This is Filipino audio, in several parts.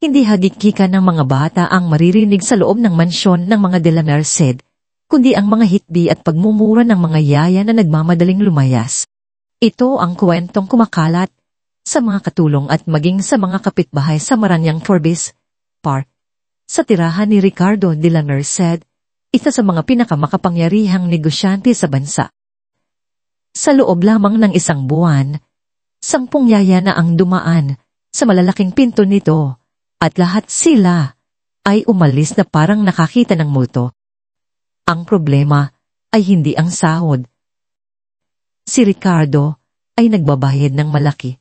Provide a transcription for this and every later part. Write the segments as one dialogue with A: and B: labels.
A: Hindi hagikika ng mga bata ang maririnig sa loob ng mansyon ng mga de la Merced, kundi ang mga hitbi at pagmumura ng mga yaya na nagmamadaling lumayas. Ito ang kwentong kumakalat sa mga katulong at maging sa mga kapitbahay sa Maranyang Forbes Park. Sa tirahan ni Ricardo de la Merced, isa sa mga pinakamakapangyarihang negosyante sa bansa. Sa loob lamang ng isang buwan, 10 yaya na ang dumaan sa malalaking pinto nito at lahat sila ay umalis na parang nakakita ng multo. Ang problema ay hindi ang sahod. Si Ricardo ay nagbabayad ng malaki.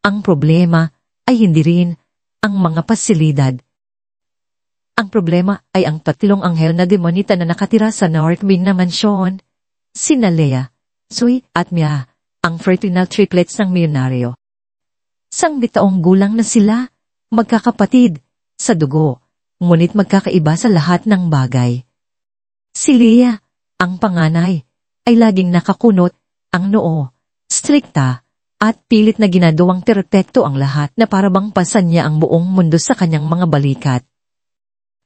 A: Ang problema ay hindi rin ang mga pasilidad. Ang problema ay ang 3 anghel na demonita na nakatira sa North Wing na mansyon, sina Lea, Sui at Mia, ang fraternal triplets ng milyonaryo. 9 taong gulang na sila, magkakapatid, sa dugo, ngunit magkakaiba sa lahat ng bagay. Si Lea, ang panganay, ay laging nakakunot, ang noo, strikta, at pilit na ginagawang perpekto ang lahat na parabang pasan niya ang buong mundo sa kanyang mga balikat.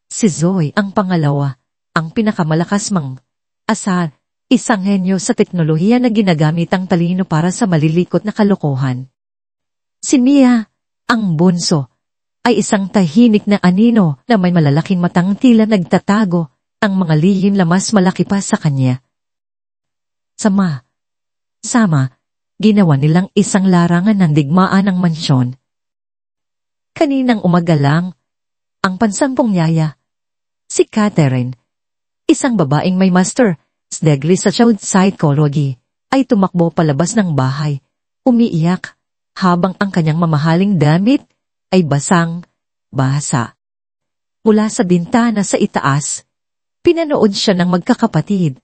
A: Si Zoe, ang pangalawa, ang pinakamalakas mang asar, isang henyo sa teknolohiya na ginagamit ang talino para sa malilikot na kalokohan. Si Mia, ang bunso, ay isang tahimik na anino na may malalaking matang tila nagtatago ang mga lihim na mas malaki pa sa kanya. Sama, ginawa nilang isang larangan ng digmaan ng mansyon. Kaninang umaga lang, ang 10 yaya, si Catherine, isang babaeng may master's degree sa child psychology, ay tumakbo palabas ng bahay, umiiyak, habang ang kanyang mamahaling damit ay basang-basa. Mula sa bintana sa itaas, pinanood siya ng magkakapatid.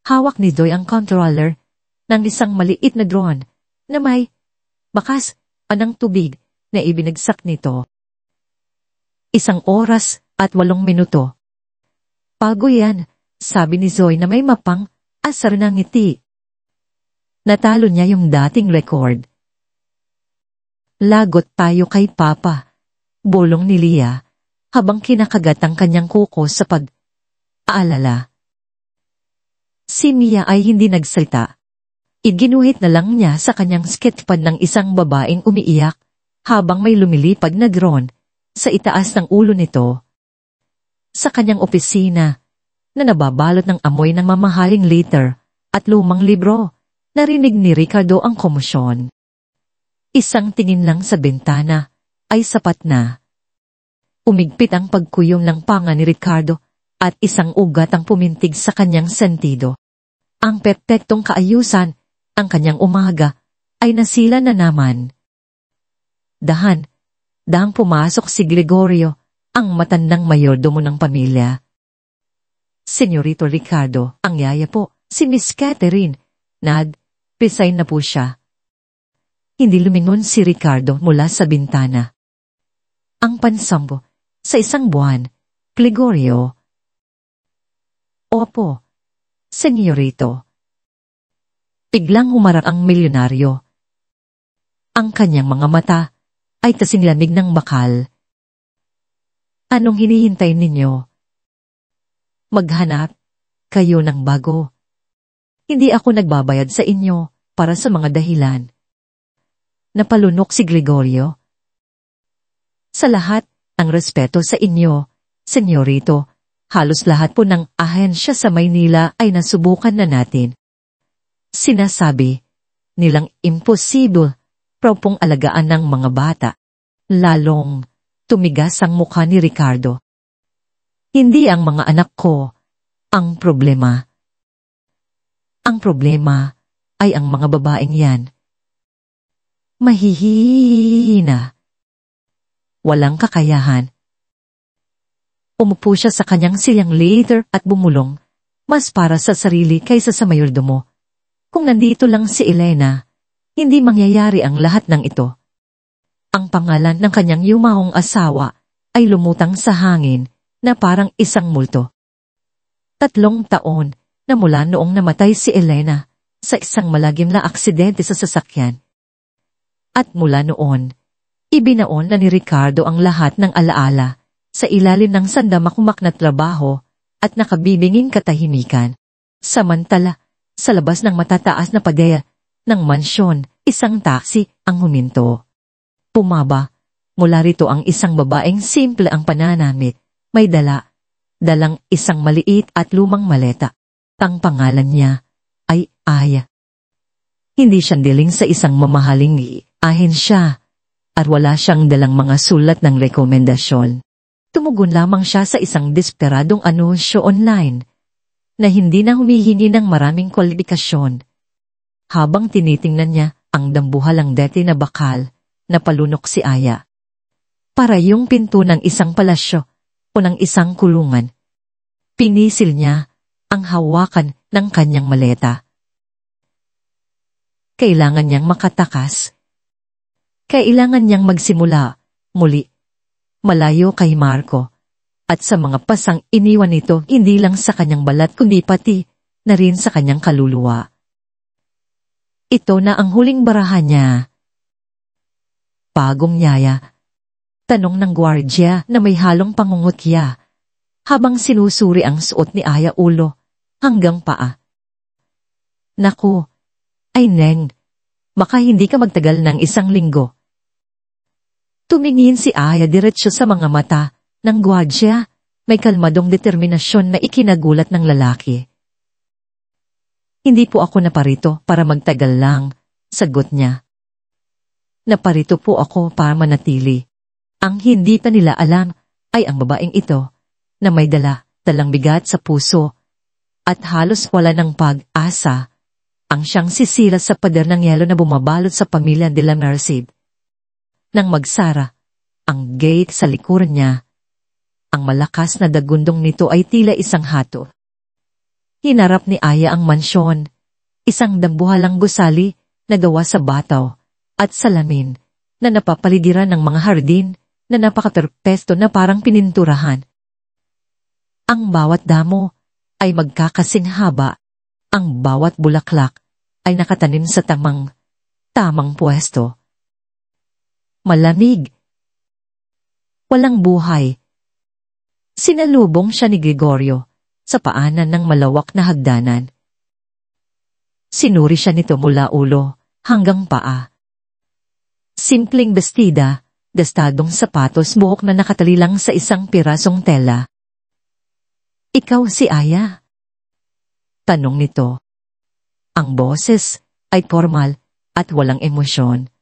A: Hawak ni Zoe ang controller ng isang maliit na drone na may bakas ng tubig na ibinagsak nito. 1 oras at 8 minuto. Bago yan, sabi ni Zoe na may mapang asar na ngiti. Natalo niya yung dating record. Lagot tayo kay Papa, bulong ni Lea, habang kinakagat ang kanyang kuko sa pag-aalala. Si Mia ay hindi nagsalita. Iginuhit na lang niya sa kanyang sketchpad ng isang babaeng umiiyak, habang may lumilipad na drone sa itaas ng ulo nito. Sa kanyang opisina, na nababalot ng amoy ng mamahaling litter at lumang libro, narinig ni Ricardo ang komosyon. Isang tingin lang sa bintana ay sapat na. Umigpit ang pagkuyom ng panga ni Ricardo at isang ugat ang pumintig sa kanyang sentido. Ang perpektong kaayusan, ang kanyang umaga, ay nasila na naman. Dahang pumasok si Gregorio, ang matandang mayordomo ng pamilya. Senyorito Ricardo, ang yaya po, si Miss Catherine, resign na po siya. Hindi lumingon si Ricardo mula sa bintana. Ang 10 sa 1 buwan, Gregorio. Opo, senyorito. Biglang humarap ang milyonaryo. Ang kanyang mga mata ay kasing lamig ng bakal. Anong hinihintay ninyo? Maghanap kayo ng bago. Hindi ako nagbabayad sa inyo para sa mga dahilan. Napalunok si Gregorio. Sa lahat ng respeto sa inyo, senyorito, halos lahat po ng ahensya sa Maynila ay nasubukan na natin. Sinasabi nilang imposible propong alagaan ng mga bata. Lalong tumigas ang mukha ni Ricardo. Hindi ang mga anak ko ang problema. Ang problema ay ang mga babaeng yan. Mahihina. Walang kakayahan. Umupo siya sa kanyang silyang leather at bumulong, mas para sa sarili kaysa sa mayordomo. Kung nandito lang si Elena, hindi mangyayari ang lahat ng ito. Ang pangalan ng kanyang yumahong asawa ay lumutang sa hangin na parang isang multo. 3 taon na mula noong namatay si Elena sa isang malagim na aksidente sa sasakyan. At mula noon, Ibinaon na ni Ricardo ang lahat ng alaala sa ilalim ng sandamakumak na trabaho at nakabibinging katahimikan. Samantala, sa labas ng matataas na pader ng mansyon, isang taxi ang huminto. Pumaba, mula rito ang isang babaeng simple ang pananamit, may dalang isang maliit at lumang maleta. Ang pangalan niya ay Aya. Hindi siya diling sa isang mamahaling ahensya at wala siyang dalang mga sulat ng rekomendasyon. Tumugon lamang siya sa isang desperadong anunsyo online na hindi na humihingi ng maraming kwalifikasyon. Habang tinitingnan niya ang dambuhalang deti na bakal, napalunok si Aya. Para yung pinto ng isang palasyo o ng isang kulungan. Pinisil niya ang hawakan ng kanyang maleta. Kailangan niyang makatakas. Kailangan niyang magsimula muli. Malayo kay Marco, at sa mga pasang iniwan nito hindi lang sa kanyang balat kundi pati na rin sa kanyang kaluluwa. Ito na ang huling barahan niya. Bagong yaya. Tanong ng gwardya na may halong pangungutya, habang sinusuri ang suot ni Aya ulo hanggang paa. Naku, ay Neng, baka hindi ka magtagal ng 1 linggo. Tumingin si Aya diretsyo sa mga mata ng gwardya, may kalmadong determinasyon na ikinagulat ng lalaki. Hindi po ako naparito para magtagal lang, sagot niya. Naparito po ako para manatili. Ang hindi pa nila alam ay ang babaeng ito na may dalang bigat sa puso at halos wala ng pag-asa ang siyang sisira sa pader ng yelo na bumabalot sa pamilya de la Merced. Nang magsara ang gate sa likuran niya, ang malakas na dagundong nito ay tila isang hato. Hinarap ni Aya ang mansyon, isang dambuhalang gusali na gawa sa bataw at salamin na napapaligiran ng mga hardin na napakaperpesto na parang pininturahan. Ang bawat damo ay magkakasing haba, ang bawat bulaklak ay nakatanim sa tamang pwesto. Malamig. Walang buhay. Sinalubong siya ni Gregorio sa paanan ng malawak na hagdanan. Sinuri siya nito mula ulo hanggang paa. Simpleng bestida, gastadong sapatos, buhok na nakatali lang sa isang pirasong tela. Ikaw si Aya? Tanong nito. Ang boses ay formal at walang emosyon.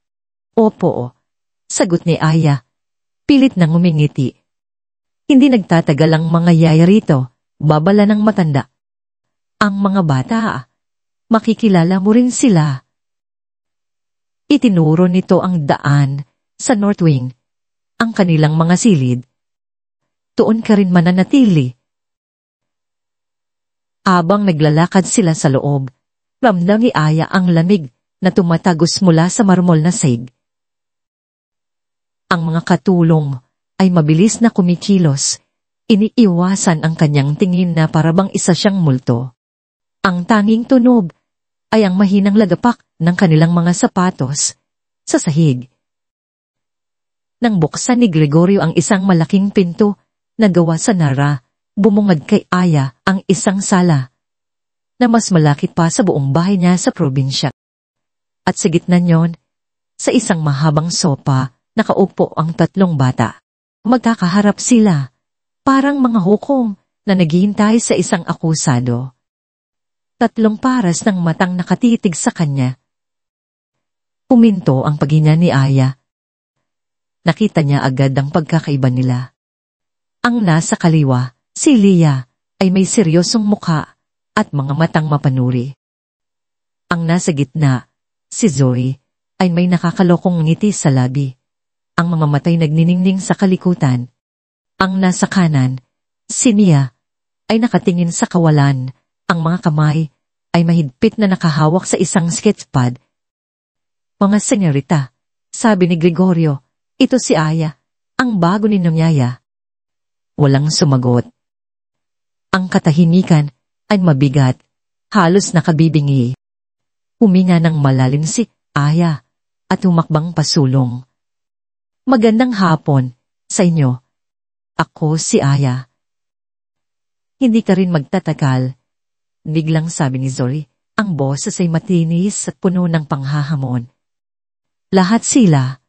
A: Opo. Sagot ni Aya, pilit nang umingiti. Hindi nagtatagal ang mga yaya rito, babala ng matanda. Ang mga bata, makikilala mo rin sila. Itinuro nito ang daan sa North Wing, ang kanilang mga silid. Tuon ka rin mananatili. Habang naglalakad sila sa loob, ramdam ni Aya ang lamig na tumatagos mula sa marmol na sahig. Ang mga katulong ay mabilis na kumikilos, iniiwasan ang kanyang tingin na parabang isa siyang multo. Ang tanging tunog ay ang mahinang lagapak ng kanilang mga sapatos sa sahig. Nang buksan ni Gregorio ang isang malaking pinto na gawa sa nara, bumungad kay Aya ang isang sala na mas malaki pa sa buong bahay niya sa probinsya. At sa gitna niyon, sa isang mahabang sopa, nakaupo ang 3 bata. Magkakaharap sila, parang mga hukom na naghihintay sa isang akusado. 3 paras ng matang nakatitig sa kanya. Puminto ang paghinga ni Aya. Nakita niya agad ang pagkakaiba nila. Ang nasa kaliwa, si Leah, ay may seryosong mukha at mga matang mapanuri. Ang nasa gitna, si Zoe, ay may nakakalokong ngiti sa labi. Ang mga matay nagniningning sa kalikutan. Ang nasa kanan, si Mia, ay nakatingin sa kawalan. Ang mga kamay ay mahigpit na nakahawak sa isang sketchpad. Mga senyorita, sabi ni Gregorio, ito si Aya, ang bago ninyong yaya. Walang sumagot. Ang katahimikan ay mabigat, halos nakabibingi. Huminga ng malalim si Aya at humakbang pasulong. Magandang hapon sa inyo. Ako si Aya. Hindi ka rin magtatagal. Biglang sabi ni Zoe, ang boses ay matinis at puno ng panghahamon. Lahat sila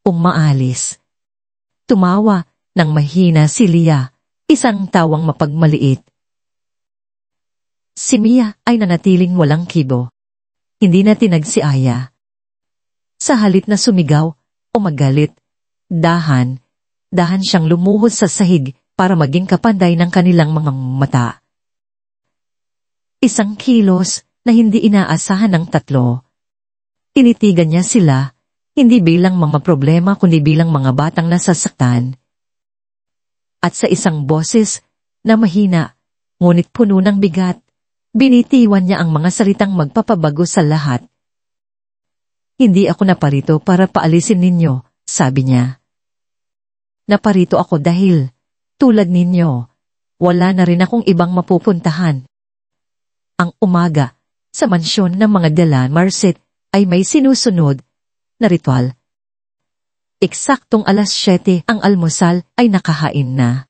A: umaalis. Tumawa ng mahina si Lia, isang tawang mapagmaliit. Si Mia ay nanatiling walang kibo. Hindi na tinag si Aya. Sa halip na sumigaw o magalit, dahan siyang lumuhod sa sahig para maging kapanday ng kanilang mga mata. Isang kilos na hindi inaasahan ng tatlo. Tinitigan niya sila, hindi bilang mga problema kundi bilang mga batang nasasaktan. At sa isang boses na mahina, ngunit puno ng bigat, binitiwan niya ang mga salitang magpapabago sa lahat. Hindi ako naparito para paalisin ninyo, sabi niya. Naparito ako dahil, tulad ninyo, wala na rin akong ibang mapupuntahan. Ang umaga, sa mansyon ng mga de la Merced ay may sinusunod na ritual. Eksaktong 7:00 ang almusal ay nakahain na.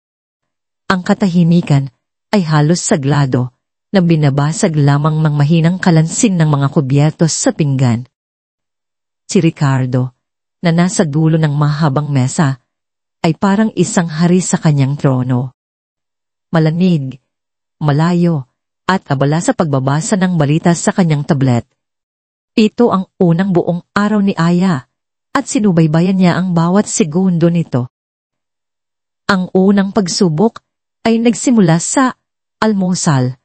A: Ang katahimikan ay halos saglado na binabasag lamang ng mahinang kalansin ng mga kubyertos sa pinggan. Si Ricardo, na nasa dulo ng mahabang mesa, ay parang isang hari sa kanyang trono. Malamig, malayo, at abala sa pagbabasa ng balita sa kanyang tablet. Ito ang unang buong araw ni Aya, at sinubaybayan niya ang bawat segundo nito. Ang unang pagsubok ay nagsimula sa almusal.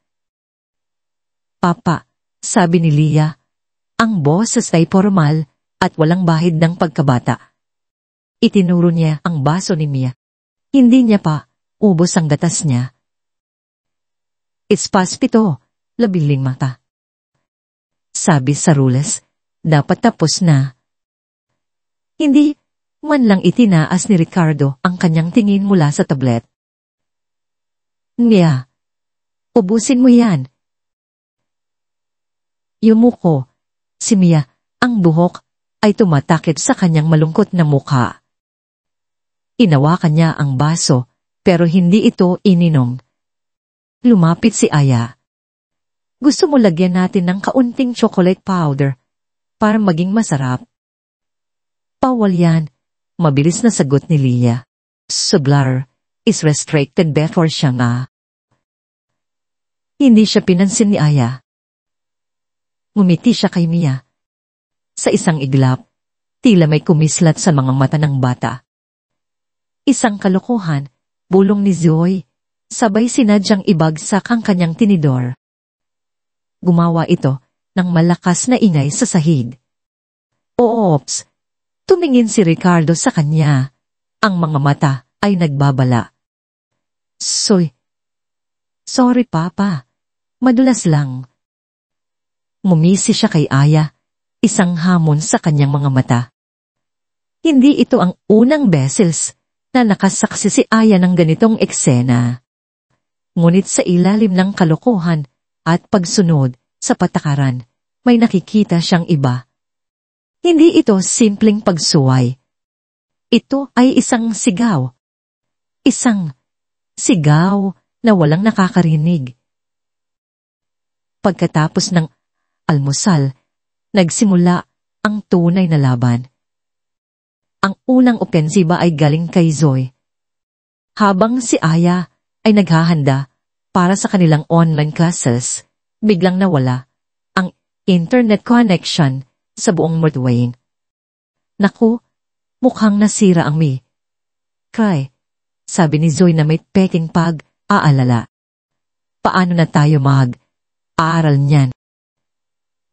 A: Papa, sabi ni Lia, ang boses ay formal at walang bahid ng pagkabata. Itinuro niya ang baso ni Mia. Hindi niya pa ubos ang gatas niya. It's past 7:00, 15. Sabi sa rules, dapat tapos na. Hindi man lang itinaas ni Ricardo ang kanyang tingin mula sa tablet. Mia, ubusin mo yan. Yumuko, si Mia, ang buhok ay tumatakip sa kanyang malungkot na mukha. Inawakan niya ang baso, pero hindi ito ininom. Lumapit si Aya. Gusto mo lagyan natin ng kaunting chocolate powder para maging masarap? Bawal yan, mabilis na sagot ni Lia. Sugar is restricted before siya nga. Hindi siya pinansin ni Aya. Ngumiti siya kay Mia. Sa isang iglap, tila may kumislat sa mga mata ng bata. Isang kalokohan, bulong ni Zoe, sabay sinadyang ibagsak ang kanyang tinidor. Gumawa ito ng malakas na ingay sa sahig. Oops! Tumingin si Ricardo sa kanya. Ang mga mata ay nagbabala. Sorry Papa, madulas lang. Ngumisi siya kay Aya, isang hamon sa kanyang mga mata. Hindi ito ang unang beses na nakasaksi si Aya ng ganitong eksena. Ngunit sa ilalim ng kalokohan at pagsunod sa patakaran, may nakikita siyang iba. Hindi ito simpleng pagsuway. Ito ay isang sigaw. Isang sigaw na walang nakakarinig. Pagkatapos ng almusal, nagsimula ang tunay na laban. Ang unang opensiba ay galing kay Zoe. Habang si Aya ay naghahanda para sa kanilang online classes, biglang nawala ang internet connection sa buong Mordwain. Naku, mukhang nasira ang Mi. Cry, sabi ni Zoe na may peking pag-aalala. Paano na tayo mag-aaral niyan?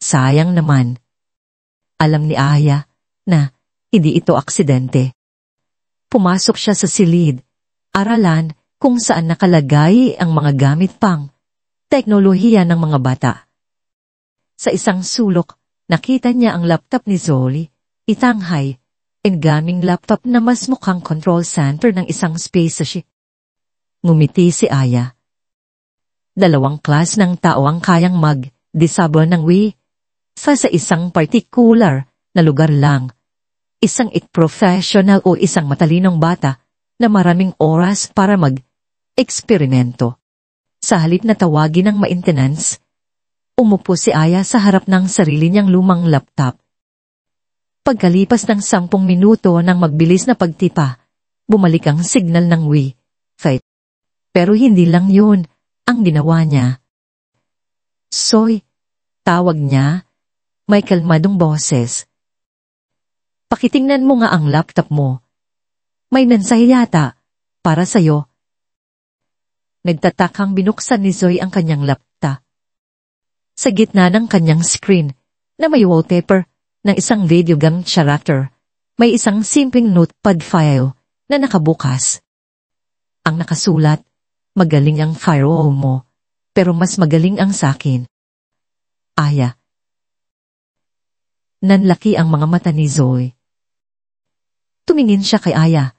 A: Sayang naman. Alam ni Aya na hindi ito aksidente. Pumasok siya sa silid, aralan kung saan nakalagay ang mga gamit pang teknolohiya ng mga bata. Sa isang sulok, nakita niya ang laptop ni Zoe, itanghay, gaming laptop na mas mukhang control center ng isang spaceship. Ngumiti si Aya. 2 class ng tao ang kayang mag-disable ng Wii sa isang particular na lugar lang. isang professional o isang matalinong bata na maraming oras para mag-eksperimento. Sa halip na tawagin ng maintenance, umupo si Aya sa harap ng sarili niyang lumang laptop. Pagkalipas ng 10 minuto ng magbilis na pagtipa, bumalik ang signal ng Wi-Fi. Pero hindi lang yun ang ginawa niya. Soy, tawag niya, may kalmadong boses. Pakitingnan mo nga ang laptop mo. May mensahe yata para sa'yo. Nagtatakang binuksan ni Zoe ang kanyang laptop. Sa gitna ng kanyang screen na may wallpaper ng isang video game character, may isang simpleng notepad file na nakabukas. Ang nakasulat, magaling ang firewall mo, pero mas magaling ang sakin. Aya. Nanlaki ang mga mata ni Zoe. Tumingin siya kay Aya.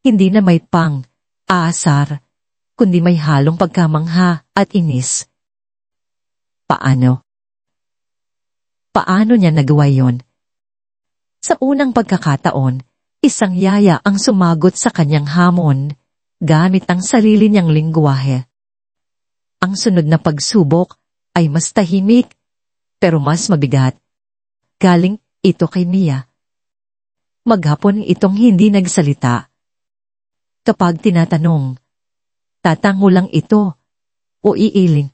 A: Hindi na may pang-aasar, kundi may halong pagkamangha at inis. Paano? Paano niya nagawa yon? Sa unang pagkakataon, isang yaya ang sumagot sa kanyang hamon, gamit ang sarili niyang lingwahe. Ang sunod na pagsubok ay mas tahimik, pero mas mabigat. Galing ito kay Mia. Maghapon itong hindi nagsalita. Kapag tinatanong, tatango lang ito o iiling.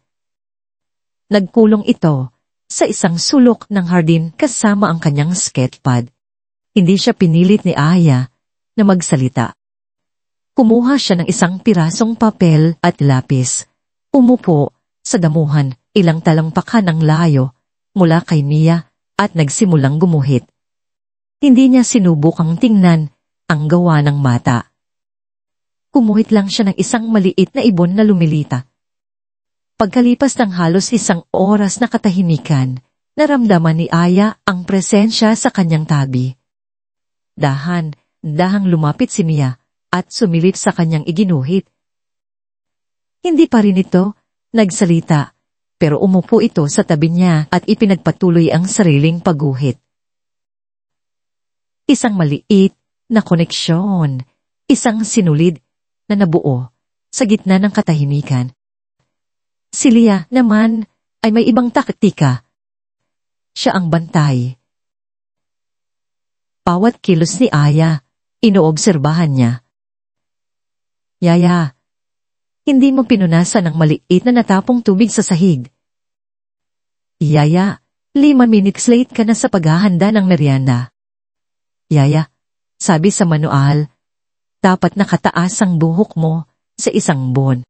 A: Nagkulong ito sa isang sulok ng hardin kasama ang kanyang sketchpad. Hindi siya pinilit ni Aya na magsalita. Kumuha siya ng isang pirasong papel at lapis. Umupo sa damuhan, ilang talampakan ng layo mula kay Mia at nagsimulang gumuhit. Hindi niya sinubukang tingnan ang gawa ng mata. Kumuhit lang siya ng isang maliit na ibon na lumilita. Pagkalipas ng halos 1 oras na katahimikan, naramdaman ni Aya ang presensya sa kanyang tabi. Dahang lumapit si Mia at sumilip sa kanyang iginuhit. Hindi pa rin ito nagsalita, pero umupo ito sa tabi niya at ipinagpatuloy ang sariling pagguhit. Isang maliit na koneksyon, isang sinulid na nabuo sa gitna ng katahimikan. Si Lia naman ay may ibang taktika. Siya ang bantay. Bawat kilos ni Aya, inoobserbahan niya. Yaya, hindi mo pinunasan ng maliit na natapong tubig sa sahig. Yaya, 5 minutes late ka na sa paghahanda ng merienda. Yaya, sabi sa manual, dapat nakataas ang buhok mo sa isang buwan.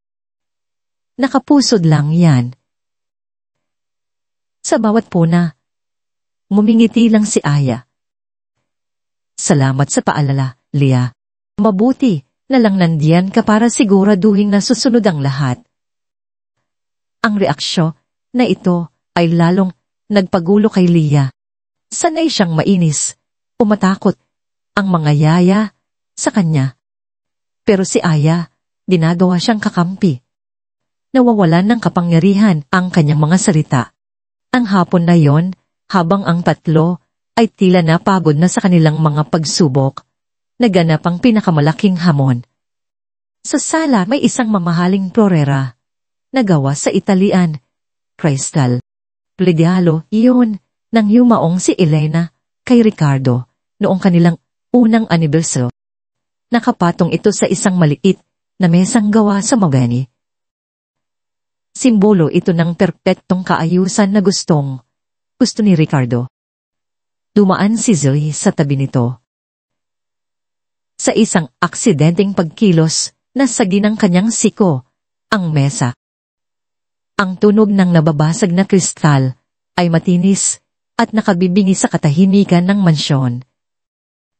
A: Nakapusod lang yan. Sa bawat puna, mumingiti lang si Aya. Salamat sa paalala, Lia. Mabuti na lang nandiyan ka para siguraduhin na susunod ang lahat. Ang reaksyon na ito ay lalong nagpagulo kay Lia. Sanay siyang mainis, umatakot ang mga yaya sa kanya. Pero si Aya, dinagawa siyang kakampi. Nawawalan ng kapangyarihan ang kanyang mga salita. Ang hapon na yon, habang ang tatlo ay tila napagod na sa kanilang mga pagsubok, naganap ang pinakamalaking hamon. Sa sala may isang mamahaling florera, nagawa sa Italian, crystal. Regalo iyon ng yumaong si Elena kay Ricardo noong kanilang unang anibersaryo. Nakapatong ito sa isang maliit na mesang gawa sa mahogany. Simbolo ito ng perpektong kaayusan na gusto ni Ricardo. Dumaan si Zoe sa tabi nito. Sa isang aksidenteng pagkilos, nasagi ng kanyang siko ang mesa. Ang tunog ng nababasag na kristal ay matinis at nakabibingi sa katahimikan ng mansyon.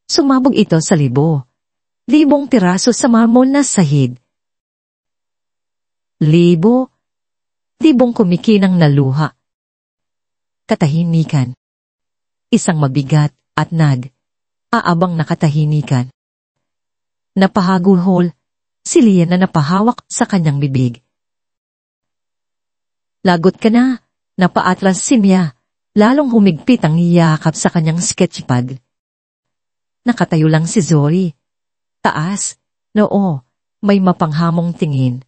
A: Sumabog ito sa libong piraso sa marmol na sahig. Libong kumikinang na luha. Katahimikan. Isang mabigat at aabang na katahimikan. Napahaguhol, si Lia na napahawak sa kanyang bibig. Lagot ka na, napaatras si Mia, lalong humigpit ang iyakap sa kanyang sketchpad. Nakatayo lang si Zoe. Taas, noo, may mapanghamong tingin.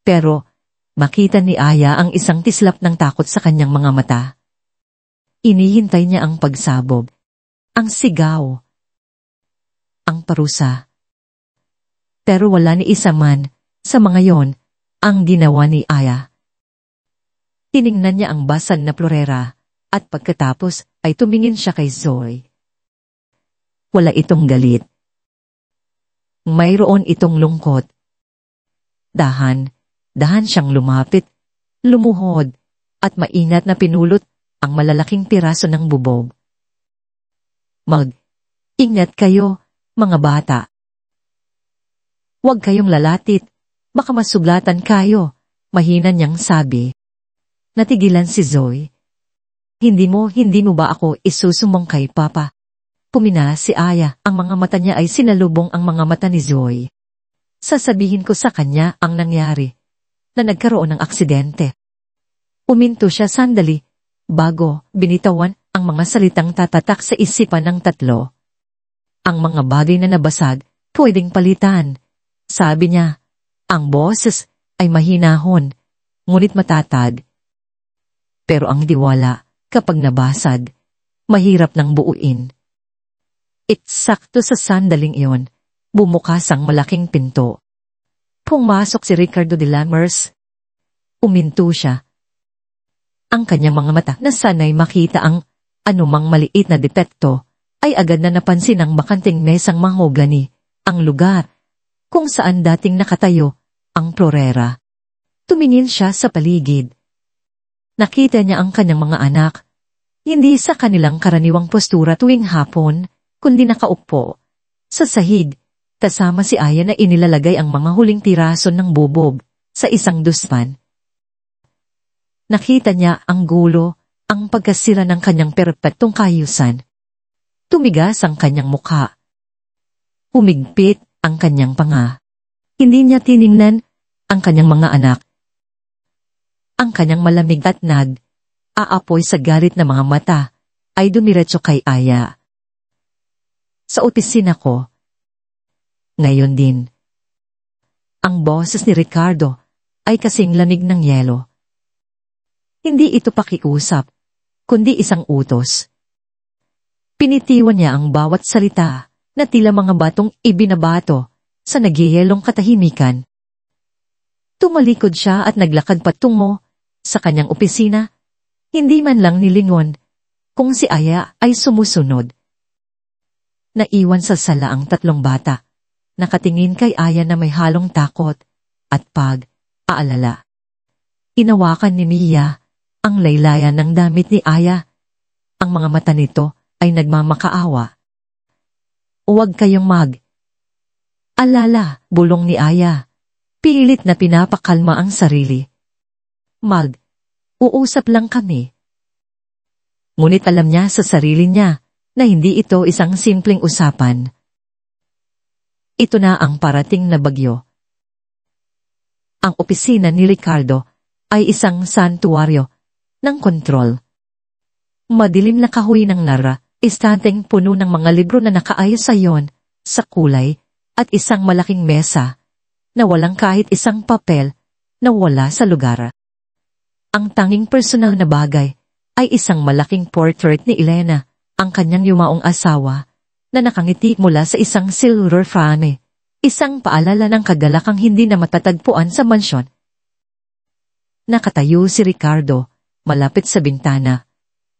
A: Pero, makita ni Aya ang isang tislap ng takot sa kanyang mga mata. Inihintay niya ang pagsabog, ang sigaw, ang parusa. Pero wala ni isa man, sa mga yon, ang ginawa ni Aya. Tiningnan niya ang basag na florera, at pagkatapos ay tumingin siya kay Zoe. Wala itong galit. Mayroon itong lungkot. Dahan siyang lumapit, lumuhod, at maingat na pinulot ang malalaking piraso ng bubog. Mag-ingat kayo, mga bata. Huwag kayong lalatit, baka masuglatan kayo, mahina niyang sabi. Natigilan si Zoe. Hindi mo ba ako isusumbong kay Papa? Pumina si Aya, ang mga mata niya ay sinalubong ang mga mata ni Zoe. Sasabihin ko sa kanya ang nangyari, na nagkaroon ng aksidente. Uminto siya sandali, bago binitawan ang mga salitang tatatak sa isipan ng tatlo. Ang mga bagay na nabasag, pwedeng palitan. Sabi niya, ang boses ay mahinahon, ngunit matatag. Pero ang diwala, kapag nabasag, mahirap nang buuin. Eksakto sa sandaling iyon, bumukas ang malaking pinto. Pumasok si Ricardo de Lammers. Uminto siya. Ang kanyang mga mata na sanay makita ang anumang maliit na depekto ay agad na napansin ang bakanting mesang mahogani, ang lugar kung saan dating nakatayo ang florera. Tumingin siya sa paligid. Nakita niya ang kanyang mga anak, hindi sa kanilang karaniwang postura tuwing hapon, kundi nakaupo sa sahig, kasama si Aya na inilalagay ang mga huling tiraso ng bubog sa isang duspan. Nakita niya ang gulo, ang pagkasira ng kanyang perpektong kaayusan. Tumigas ang kanyang mukha. Humigpit ang kanyang panga. Hindi niya tiningnan ang kanyang mga anak. Ang kanyang malamig at aapoy sa galit na mga mata ay dumiretso kay Aya. Sa opisina ko. Ngayon din. Ang boses ni Ricardo ay kasing lamig ng yelo. Hindi ito pakiusap, kundi isang utos. Pinitiwan niya ang bawat salita na tila mga batong ibinabato sa nagyayelong katahimikan. Tumalikod siya at naglakad patungo sa kanyang opisina, hindi man lang nilingon kung si Aya ay sumusunod. Naiwan sa sala ang tatlong bata, nakatingin kay Aya na may halong takot at pag-aalala. Inawakan ni Mia ang laylayan ng damit ni Aya. Ang mga mata nito ay nagmamakaawa. Huwag kayong alala, bulong ni Aya. Pilit na pinapakalma ang sarili. Uusap lang kami. Ngunit alam niya sa sarili niya na hindi ito isang simpleng usapan. Ito na ang parating na bagyo. Ang opisina ni Ricardo ay isang santuaryo ng kontrol. Madilim na kahoy ng Nara, istanteng puno ng mga libro na nakaayos sa iyon, sa kulay, at isang malaking mesa na walang kahit isang papel na wala sa lugar. Ang tanging personal na bagay ay isang malaking portrait ni Elena, ang kanyang yumaong asawa, na nakangiti mula sa isang silver frame, isang paalala ng kagalakang hindi na matatagpuan sa mansyon. Nakatayo si Ricardo, malapit sa bintana,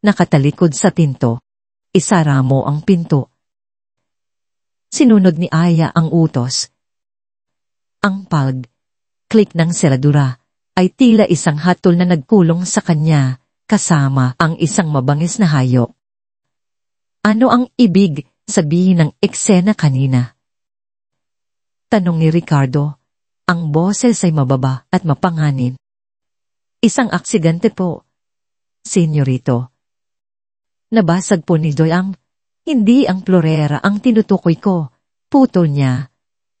A: nakatalikod sa pinto. Isara mo ang pinto. Sinunod ni Aya ang utos. Ang click ng seradura ay tila isang hatol na nagkulong sa kanya, kasama ang isang mabangis na hayop. Ano ang ibig sabihin ng eksena kanina? Tanong ni Ricardo. Ang boses ay mababa at mapanganin. Isang aksidente po, senyorito. Nabasag po ni Joy hindi ang florera ang tinutukoy ko. Putol niya.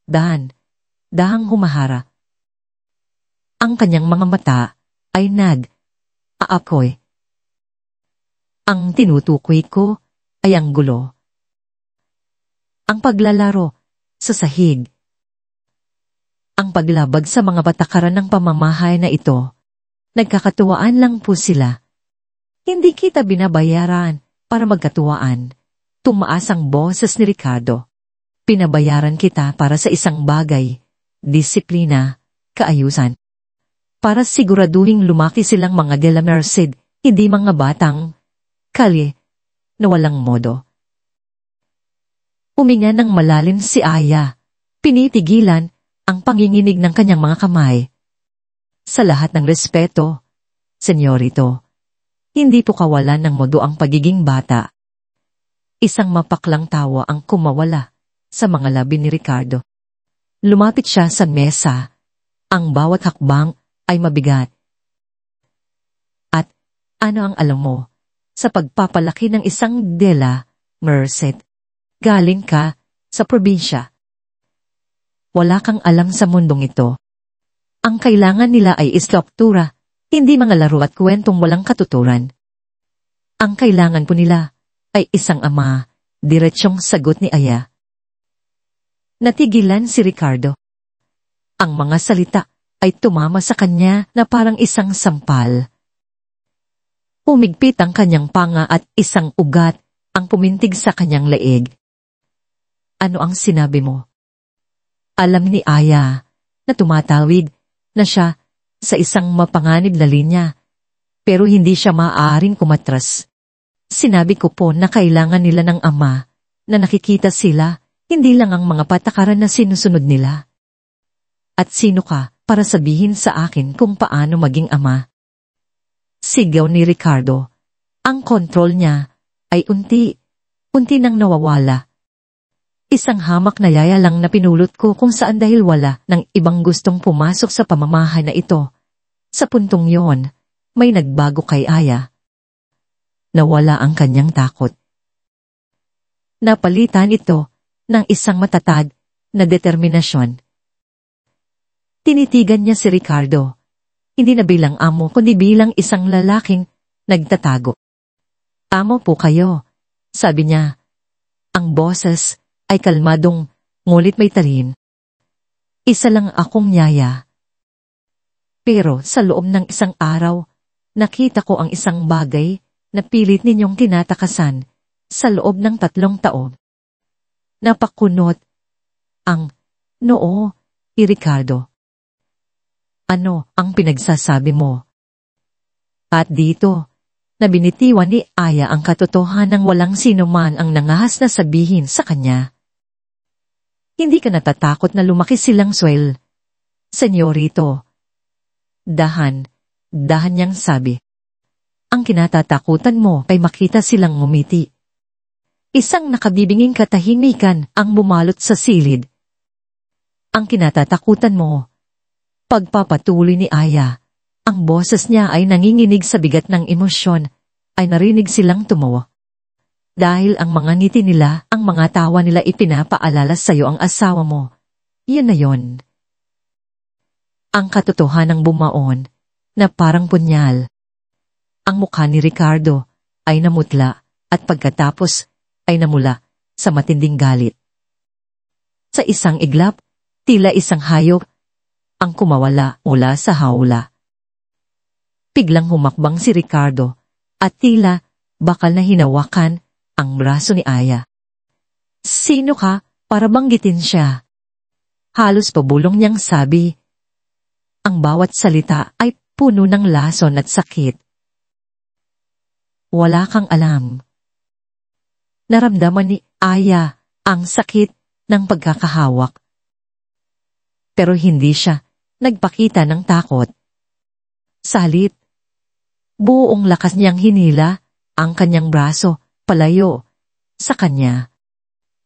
A: Dahang humahara. Ang kanyang mga mata ay aapoy. Ang tinutukoy ko ay ang gulo. ang paglalaro sa sahig, ang paglabag sa mga patakaran ng pamamahay na ito. Nagkakatuwaan lang po sila. Hindi kita binabayaran para magkatuwaan. Tumaas ang boses ni Ricardo. Pinabayaran kita para sa isang bagay, disiplina, kaayusan. Para siguraduhin lumaki silang mga de la Merced, hindi mga batang kalye na walang modo. Huminga ng malalim si Aya. Pinitigilan ang panginginig ng kanyang mga kamay. Sa lahat ng respeto, senyorito, hindi po kawalan ng modo ang pagiging bata. Isang mapaklang tawa ang kumawala sa mga labi ni Ricardo. Lumapit siya sa mesa. Ang bawat hakbang ay mabigat. At ano ang alam mo sa pagpapalaki ng isang de la Merced? Galing ka sa probinsya. Wala kang alam sa mundong ito. Ang kailangan nila ay istruktura, hindi mga laro at kwentong walang katuturan. Ang kailangan po nila ay isang ama, diretsyong sagot ni Aya. Natigilan si Ricardo. Ang mga salita ay tumama sa kanya na parang isang sampal. Humigpit ang kanyang panga at isang ugat ang pumintig sa kanyang leeg. Ano ang sinabi mo? Alam ni Aya na tumatawid na siya sa isang mapanganib na linya, pero hindi siya maaaring kumatras. Sinabi ko po na kailangan nila ng ama, na nakikita sila, hindi lang ang mga patakaran na sinusunod nila. At sino ka para sabihin sa akin kung paano maging ama? Sigaw ni Ricardo. Ang kontrol niya ay unti nang nawawala. Isang hamak na yaya lang na pinulot ko kung saan dahil wala ng ibang gustong pumasok sa pamamahay na ito. Sa puntong yon, may nagbago kay Aya. Nawala ang kanyang takot. Napalitan ito ng isang matatag na determinasyon. Tinitigan niya si Ricardo, hindi na bilang amo kundi bilang isang lalaking nagtatago. Amo po kayo, sabi niya. Ang boses ay kalmadong, ngulit may tarin. Isa lang akong yaya. Pero sa loob ng isang araw, nakita ko ang isang bagay na pilit ninyong tinatakasan sa loob ng 3 taon. Napakunot ang noo ni Ricardo. Ano ang pinagsasabi mo? At dito, na binitiwan ni Aya ang katotohanan ng walang sino man ang nangahas na sabihin sa kanya. Hindi ka natatakot na lumaki silang swel, senyorito. Dahan niyang sabi. Ang kinatatakutan mo ay makita silang ngumiti. Isang nakabibinging katahimikan ang bumalot sa silid. Ang kinatatakutan mo, pagpapatuloy ni Aya, ang boses niya ay nanginginig sa bigat ng emosyon, ay narinig silang tumawa. Dahil ang mga ngiti nila, ang mga tawa nila ipinapaalala sa iyo ang asawa mo. Yan na yon. Ang katotohanang bumaon, na parang punyal. Ang mukha ni Ricardo ay namutla at pagkatapos ay namula sa matinding galit. Sa isang iglap, tila isang hayop ang kumawala mula sa hawla. Biglang humakbang si Ricardo at tila bakal na hinawakan ang braso ni Aya. Sino ka para banggitin siya? Halos pabulong niyang sabi. Ang bawat salita ay puno ng lason at sakit. Wala kang alam. Naramdaman ni Aya ang sakit ng pagkakahawak. Pero hindi siya nagpakita ng takot. Sa halip, buong lakas niyang hinila ang kanyang braso palayo sa kanya.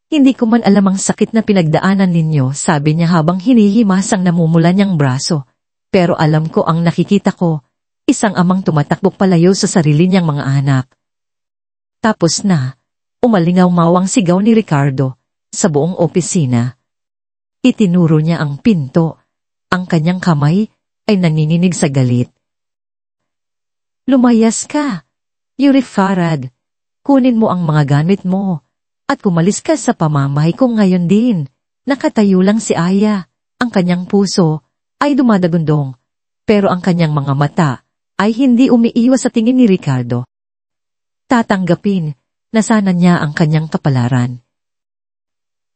A: Hindi ko man alam ang sakit na pinagdaanan ninyo, sabi niya habang hinihimas ang namumula niyang braso. Pero alam ko ang nakikita ko, isang amang tumatakbo palayo sa sarili niyang mga anak. Tapos na, umalingaw-mawang sigaw ni Ricardo sa buong opisina. Itinuro niya ang pinto, ang kanyang kamay ay nanginginig sa galit. Lumayas ka, Yuri Farad. Kunin mo ang mga gamit mo At kumalis ka sa pamamahay ko ngayon din. Nakatayo lang si Aya. Ang kanyang puso ay dumadagundong, pero ang kanyang mga mata ay hindi umiiwas sa tingin ni Ricardo. Tatanggapin na sana niya ang kanyang kapalaran.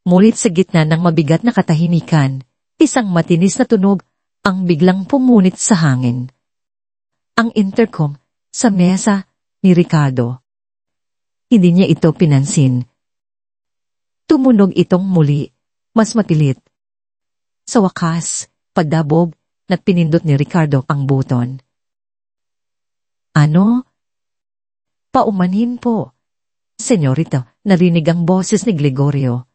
A: Mulit sa gitna ng mabigat na katahimikan, isang matinis na tunog ang biglang pumunit sa hangin. Ang intercom sa mesa ni Ricardo. Hindi niya ito pinansin. Tumunog itong muli, mas mapilit. Sa wakas, pagdabog, na't pinindot ni Ricardo ang buton. Ano? Paumanhin po. Senyorita, narinig ang boses ni Gregorio.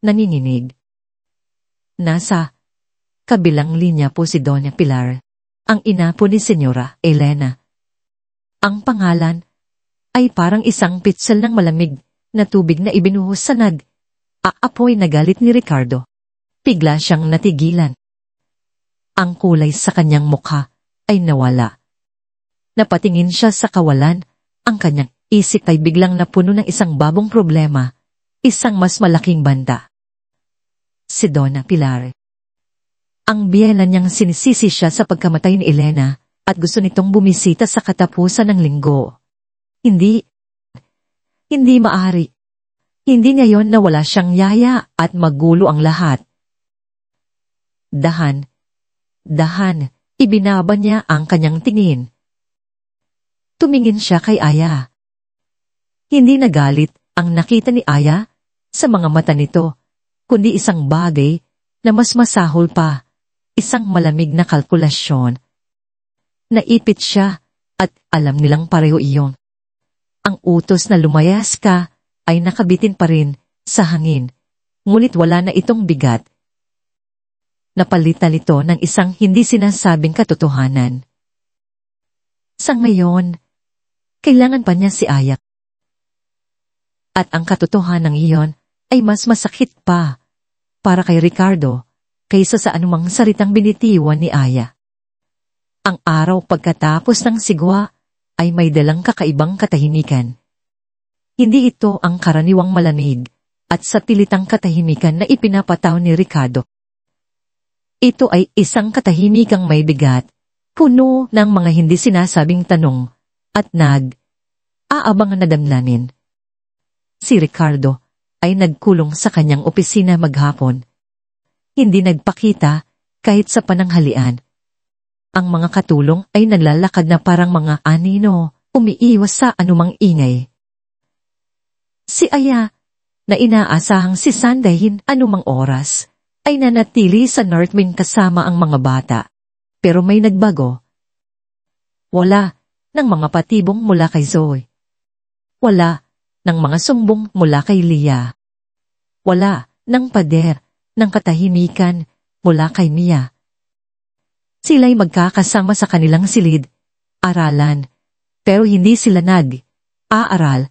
A: Nanginginig. Nasa kabilang linya po si Doña Pilar, ang ina po ni Senyora Elena. Ang pangalan ay parang isang pitsel ng malamig na tubig na ibinuhos sa aapoy na galit ni Ricardo. Bigla siyang natigilan. Ang kulay sa kanyang mukha ay nawala. Napatingin siya sa kawalan, ang kanyang isip ay biglang napuno ng isang bagong problema, isang mas malaking banta. Si Donna Pilar. Ang biyela niyang sinisisi siya sa pagkamatay ni Elena at gusto nitong bumisita sa katapusan ng linggo. Hindi maaari. Hindi ngayon na wala siyang yaya at magulo ang lahat. Dahan, ibinaba niya ang kanyang tingin. Tumingin siya kay Aya. Hindi nagalit ang nakita ni Aya sa mga mata nito, kundi isang bagay na mas masahol pa, isang malamig na kalkulasyon. Naipit siya at alam nilang pareho iyon. Ang utos na lumayas ka ay nakabitin pa rin sa hangin, ngunit wala na itong bigat. Napalitan ito ng isang hindi sinasabing katotohanan. Sa ngayon, kailangan pa niya si Aya. At ang katotohanan iyon ay mas masakit pa para kay Ricardo kaysa sa anumang salitang binitiwan ni Aya. Ang araw pagkatapos ng sigwa ay may dalang kakaibang katahimikan. Hindi ito ang karaniwang malamig at sa pilitang katahimikan na ipinapataw ni Ricardo. Ito ay isang katahimikang may bigat, puno ng mga hindi sinasabing tanong at aabangan na damdamin. Si Ricardo ay nagkulong sa kanyang opisina maghapon. Hindi nagpakita kahit sa pananghalian. Ang mga katulong ay naglalakad na parang mga anino, umiiwas sa anumang ingay. Si Aya, na inaasahang sisandahin anumang oras, ay nanatili sa North Wing kasama ang mga bata. Pero may nagbago. Wala ng mga patibong mula kay Zoe. Wala ng mga sumbong mula kay Leah. Wala ng pader ng katahimikan mula kay Mia. Sila'y magkakasama sa kanilang silid, aralan, pero hindi sila aaral.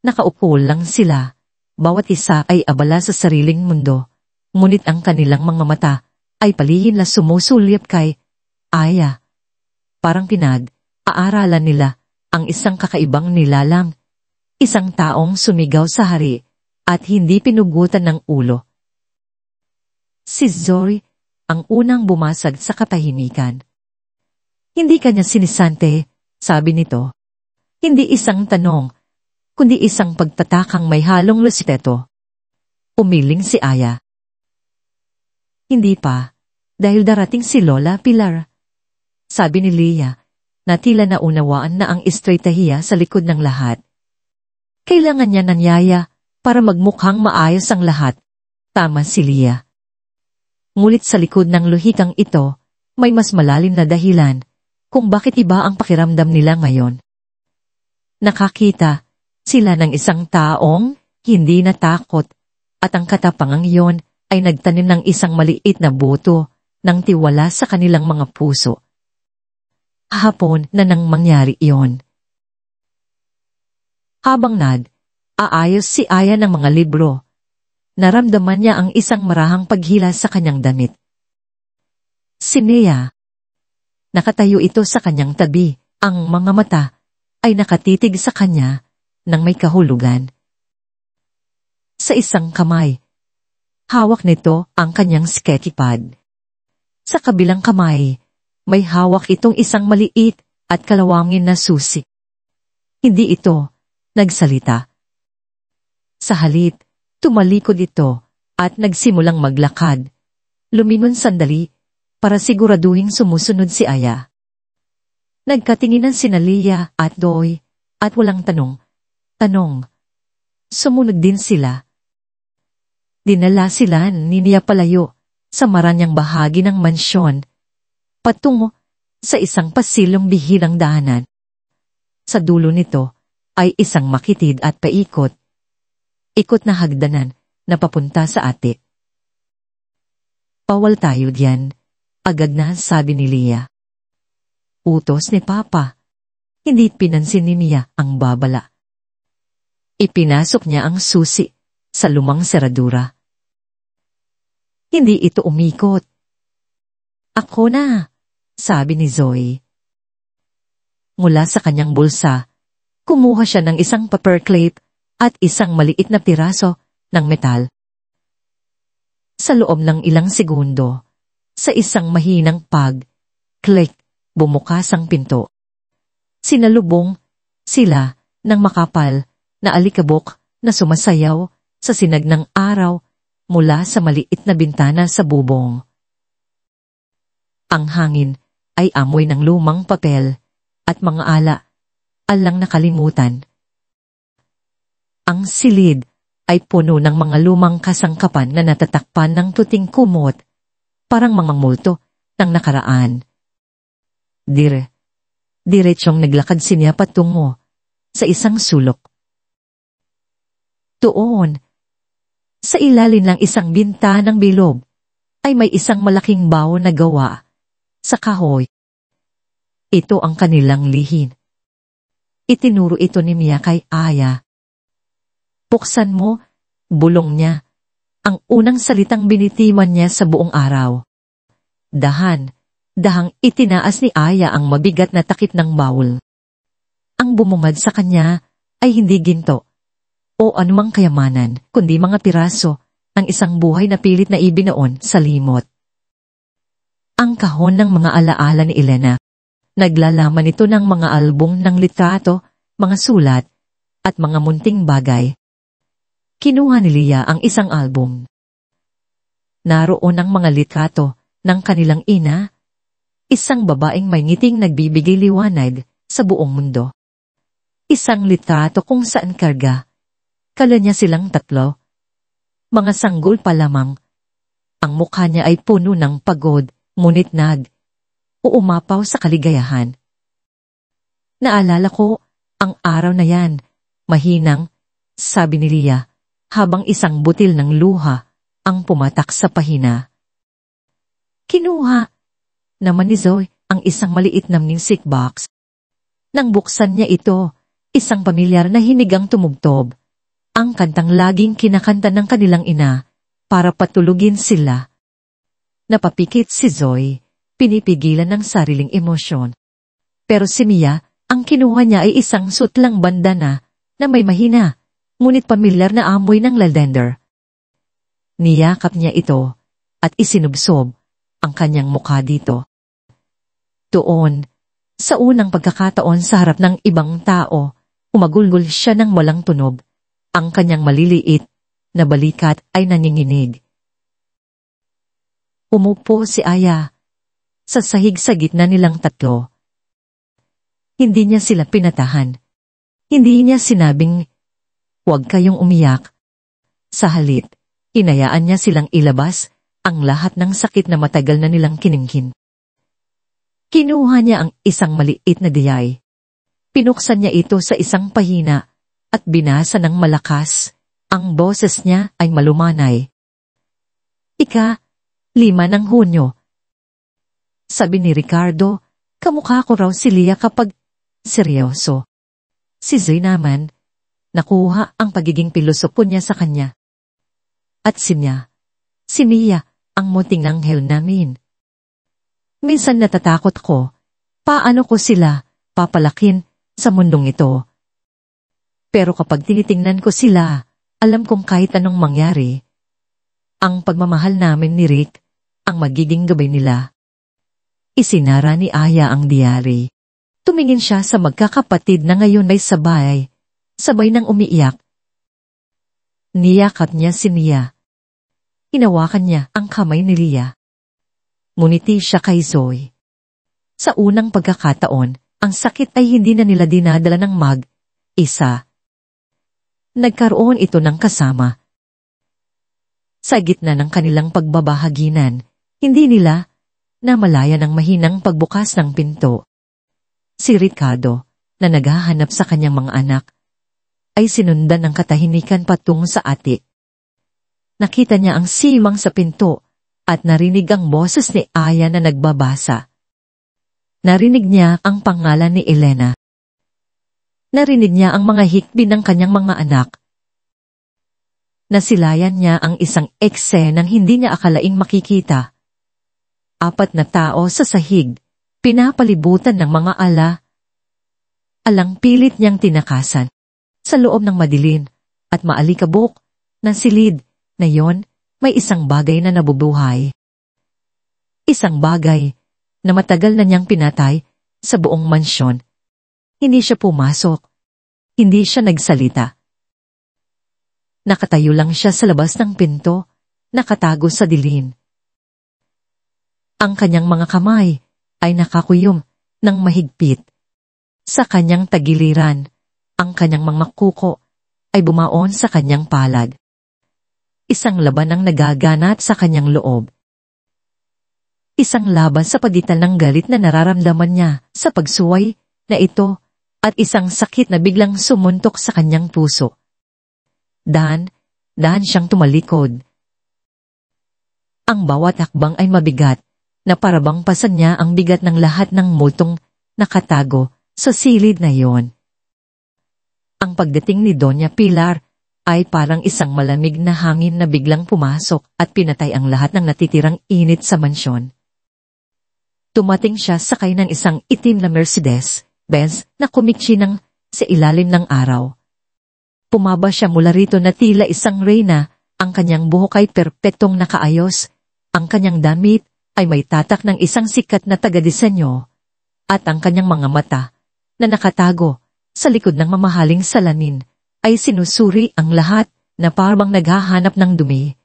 A: Nakaupo lang sila, bawat isa ay abala sa sariling mundo, ngunit ang kanilang mga mata ay palihim na sumusulyap kay Aya. Parang aaralan nila ang isang kakaibang nilalang, isang taong sumigaw sa hari at hindi pinugutan ng ulo. Si Zoe ang unang bumasag sa katahimikan. Hindi kanya sinisante, sabi nito. Hindi isang tanong, kundi isang pagtatakang may halong respeto. Umiling si Aya. Hindi pa, dahil darating si Lola Pilar. Sabi ni Leah, na tila naunawaan na ang estratahiya sa likod ng lahat. Kailangan niya ng yaya para magmukhang maayos ang lahat. Tama si Leah. Ngulit sa likod ng lohikang ito, may mas malalim na dahilan kung bakit iba ang pakiramdam nila ngayon. Nakakita sila ng isang taong hindi natakot at ang katapangang iyon ay nagtanim ng isang maliit na buto ng tiwala sa kanilang mga puso. Hapon na nang mangyari iyon. Habang aayos si Aya ng mga libro, naramdaman niya ang isang marahang paghila sa kanyang damit. Si Mia. Nakatayo ito sa kanyang tabi, ang mga mata ay nakatitig sa kanya nang may kahulugan. Sa isang kamay, hawak nito ang kanyang sketchy pad. Sa kabilang kamay, may hawak itong isang maliit at kalawangin na susi. Hindi ito nagsalita. Sa halip, tumalikod ito at nagsimulang maglakad. Lumingon sandali para siguraduhing sumusunod si Aya. Nagkatinginan sina Leah at Doy at walang tanong. Sumunod din sila. Dinala sila ni Nia palayo sa maranyang bahagi ng mansyon, patungo sa isang pasilong bihirang daanan. Sa dulo nito ay isang makitid at paikot. Ikot na hagdanan na papunta sa ate. Bawal tayo diyan, agad na sabi ni Leah. Utos ni Papa. Hindi pinansin ni Nia ang babala. Ipinasok niya ang susi sa lumang seradura. Hindi ito umikot. Ako na, sabi ni Zoe. Mula sa kanyang bulsa, kumuha siya ng isang paperclip at isang maliit na piraso ng metal. Sa loob ng ilang segundo, sa isang mahinang click, bumukas ang pinto. Sinalubong sila ng makapal na alikabok na sumasayaw sa sinag ng araw mula sa maliit na bintana sa bubong. Ang hangin ay amoy ng lumang papel at mga alang nakalimutan. Ang silid ay puno ng mga lumang kasangkapan na natatakpan ng tuting kumot, parang mga multo ng nakaraan. Diretsyong naglakad si Nia patungo sa isang sulok. Doon, sa ilalim ng isang bintanang bilog, ay may isang malaking bao na gawa sa kahoy. Ito ang kanilang lihin. Itinuro ito ni Nia kay Aya. Buksan mo, bulong niya, ang unang salitang binitiwan niya sa buong araw. Dahang itinaas ni Aya ang mabigat na takip ng baul. Ang bumumad sa kanya ay hindi ginto o anumang kayamanan, kundi mga piraso ng isang buhay na pilit na ibinaon sa limot. Ang kahon ng mga alaala ni Elena. Naglalaman ito ng mga album ng litrato, mga sulat, at mga munting bagay. Kinuha ni Leah ang isang album. Naroon ang mga litrato ng kanilang ina, isang babaeng may ngiting nagbibigay liwanag sa buong mundo. Isang litrato kung saan karga. Kala niya silang tatlo. Mga sanggol pa lamang. Ang mukha niya ay puno ng pagod, ngunit umapaw sa kaligayahan. Naalala ko ang araw na yan, mahinang, sabi ni Leah, habang isang butil ng luha ang pumatak sa pahina. Kinuha naman ni Zoe ang isang maliit na music box. Nang buksan niya ito, isang pamilyar na hinigang tumugtog, ang kantang laging kinakanta ng kanilang ina para patulugin sila. Napapikit si Zoe, pinipigilan ng sariling emosyon. Pero si Mia, ang kinuha niya ay isang sutlang bandana na may mahina, ngunit pamilyar na amoy ng lavender. Niyakap niya ito at isinubsob ang kanyang mukha dito. Doon, sa unang pagkakataon sa harap ng ibang tao, umagulgol siya ng walang tunog. Ang kanyang maliliit na balikat ay naninginig. Umupo si Aya sa sahig sa gitna nilang tatlo. Hindi niya sila pinatahan. Hindi niya sinabing, "Huwag kayong umiyak." Sa halip, inayaan niya silang ilabas ang lahat ng sakit na matagal na nilang kininghin. Kinuha niya ang isang maliit na diyay. Pinuksan niya ito sa isang pahina at binasa ng malakas. Ang boses niya ay malumanay. 5 ng Hunyo. Sabi ni Ricardo, kamukha ko raw si Leah kapag seryoso. Si Zoe naman, nakuha ang pagiging pilosopo niya sa kanya. At si Mia, ang munting anghel namin. Minsan natatakot ko, paano ko sila papalakin sa mundong ito. Pero kapag tinitingnan ko sila Alam kong kahit anong mangyari, ang pagmamahal namin ni Rick ang magiging gabay nila. Isinara ni Aya ang diary. Tumingin siya sa magkakapatid na ngayon ay sabay nang umiiyak. Niyakap niya si Nia. Hinawakan niya ang kamay ni Lia. Nguniti siya kay Zoe. Sa unang pagkakataon, ang sakit ay hindi na nila dinadala ng mag-isa. Nagkaroon ito ng kasama. Sa gitna ng kanilang pagbabahaginan, hindi nila namalayan ang mahinang pagbukas ng pinto. Si Ricardo, na naghahanap sa kanyang mga anak, ay sinundan ng katahimikan patungo sa attic. Nakita niya ang siwang sa pinto at narinig ang boses ni Aya na nagbabasa. Narinig niya ang pangalan ni Elena. Narinig niya ang mga hikbi ng kanyang mga anak. Nasilayan niya ang isang eksenang hindi niya akalaing makikita. 4 na tao sa sahig, pinapalibutan ng mga alang pilit niyang tinakasan. Sa loob ng madilim at maalikabok ng silid na yon, may isang bagay na nabubuhay. Isang bagay na matagal na niyang pinatay sa buong mansyon. Hindi siya pumasok. Hindi siya nagsalita. Nakatayo lang siya sa labas ng pinto, nakatago sa dilim. Ang kanyang mga kamay ay nakakuyom ng mahigpit. Sa kanyang tagiliran, ang kanyang mga kuko ay bumaon sa kanyang palad. Isang laban ang nagaganap sa kanyang loob. Isang laban sa pagitan ng galit na nararamdaman niya sa pagsuway na ito at isang sakit na biglang sumuntok sa kanyang puso. Dahan siyang tumalikod. Ang bawat hakbang ay mabigat na parabang pasan niya ang bigat ng lahat ng multong nakatago sa silid na yon. Ang pagdating ni Doña Pilar ay parang isang malamig na hangin na biglang pumasok at pinatay ang lahat ng natitirang init sa mansyon. Tumating siya sakay ng isang itim na Mercedes-Benz na kumiksi sa ilalim ng araw. Pumaba siya mula rito na tila isang reyna, ang kanyang buhok ay perpetong nakaayos, ang kanyang damit ay may tatak ng isang sikat na taga-disenyo, at ang kanyang mga mata, na nakatago sa likod ng mamahaling salamin, ay sinusuri ang lahat na parang naghahanap ng dumi.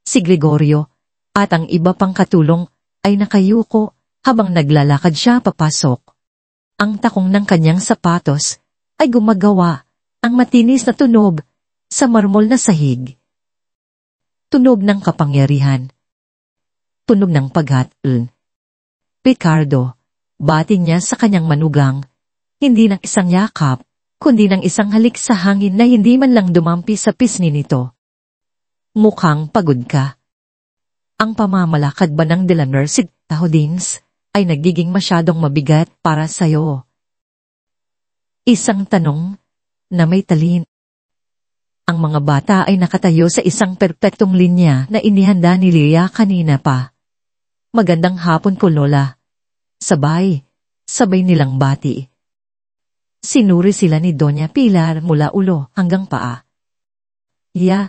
A: Si Gregorio at ang iba pang katulong ay nakayuko habang naglalakad siya papasok. Ang takong ng kanyang sapatos ay gumagawa ang matinis na tunog sa marmol na sahig. Tunog ng kapangyarihan. Tunog ng paghatl. Ricardo, bati niya sa kanyang manugang, hindi ng isang yakap, kundi ng isang halik sa hangin na hindi man lang dumampi sa pisngi nito. Mukhang pagod ka. Ang pamamalakad ba ng Delamerced Tahodings ay nagiging masyadong mabigat para sa'yo? Isang tanong na may talin. Ang mga bata ay nakatayo sa isang perpektong linya na inihanda ni Lia kanina pa. Magandang hapon po, Lola. Sabay nilang bati. Sinuri sila ni Doña Pilar mula ulo hanggang paa. Lia,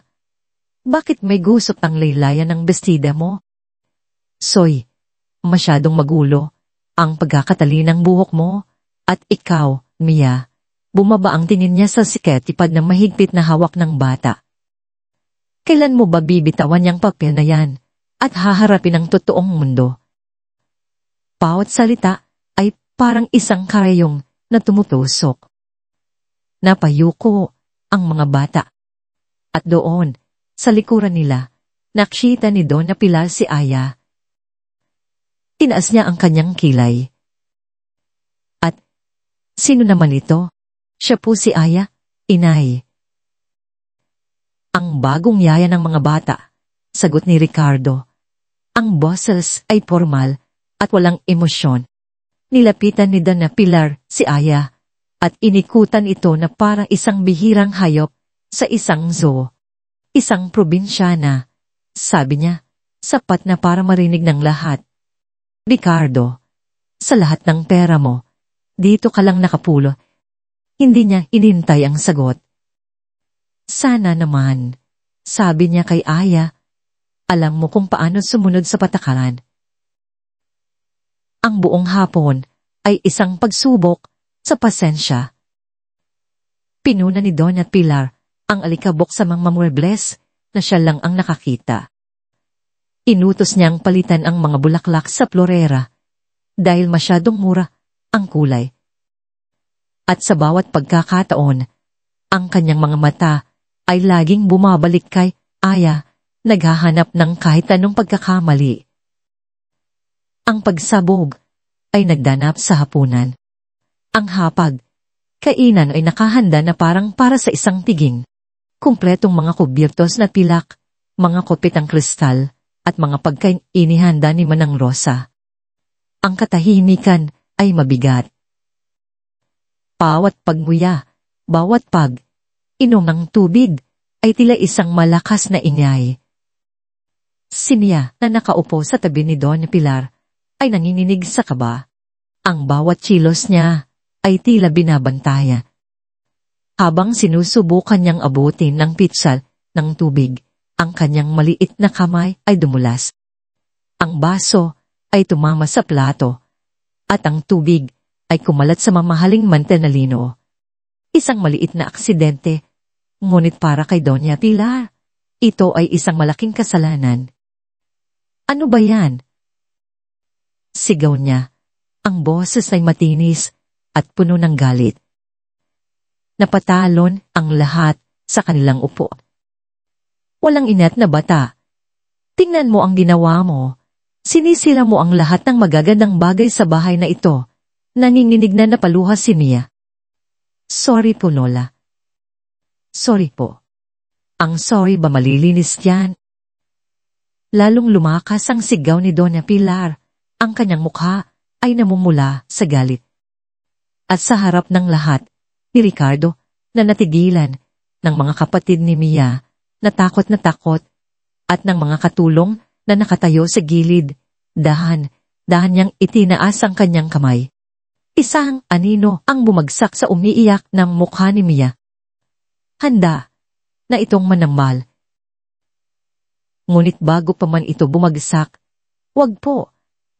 A: bakit may gusot ang laylayan ng bestida mo? Soy, masyadong magulo ang pagkakatali ng buhok mo, at ikaw, Mia. Bumaba ang tingin niya sa siketipad na mahigpit na hawak ng bata. Kailan mo ba bibitawan niyang papel na yan at haharapin ang totoong mundo? Bawat salita ay parang isang karayong na tumutusok. Napayuko ang mga bata. At doon, sa likuran nila, nakita ni Donna Pilar si Aya. Tinaas niya ang kanyang kilay. At, sino naman ito? Siya po si Aya, inay. Ang bagong yaya ng mga bata, sagot ni Ricardo. Ang boses ay formal at walang emosyon. Nilapitan ni Donna Pilar si Aya at inikutan ito na parang isang bihirang hayop sa isang zoo. Isang probinsyana, sabi niya, sapat na para marinig ng lahat. Ricardo, sa lahat ng pera mo, dito ka lang nakapulo. Hindi niya inintay ang sagot. Sana naman, sabi niya kay Aya, alam mo kung paano sumunod sa patakaran. Ang buong hapon ay isang pagsubok sa pasensya. Pinuna ni Doña Pilar ang alikabok sa mga muebles na siya lang ang nakakita. Inutos niyang palitan ang mga bulaklak sa florera dahil masyadong mura ang kulay. At sa bawat pagkakataon, ang kanyang mga mata ay laging bumabalik kay Aya, naghahanap ng kahit anong pagkakamali. Ang pagsabog ay nagdanap sa hapunan. Ang hapag, kainan ay nakahanda na parang para sa isang tiging. Kumpletong mga kubyertos na pilak, mga kopitang kristal, at mga pagkain inihanda ni Manang Rosa. Ang katahimikan ay mabigat. Bawat pagmuya, bawat inom ng tubig, ay tila isang malakas na ingay. Si Mia na nakaupo sa tabi ni Doña Pilar ay nanginginig sa kaba. Ang bawat kilos niya ay tila binabantayan. Habang sinusubukan niyang abutin ng pitsal ng tubig, ang kanyang maliit na kamay ay dumulas. Ang baso ay tumama sa plato, at ang tubig ay kumalat sa mamahaling mantenalino. Isang maliit na aksidente, ngunit para kay Doña Pilar, ito ay isang malaking kasalanan. Ano ba yan? Sigaw niya. Ang boses ay matinis at puno ng galit. Napatalon ang lahat sa kanilang upo. Walang inat na bata. Tingnan mo ang ginawa mo. Sinisira mo ang lahat ng magagandang bagay sa bahay na ito. Nanginginig na napaluha si Mia. Sorry po, Lola. Sorry po. Ang sorry ba malilinis yan? Lalong lumakas ang sigaw ni Doña Pilar. Ang kanyang mukha ay namumula sa galit. At sa harap ng lahat, ni Ricardo na natigilan, ng mga kapatid ni Mia, natakot, at ng mga katulong na nakatayo sa gilid, dahan niyang itinaas ang kanyang kamay. Isang anino ang bumagsak sa umiiyak ng mukha ni Mia. Handa na itong manambal. Ngunit bago pa man ito bumagsak, wag po,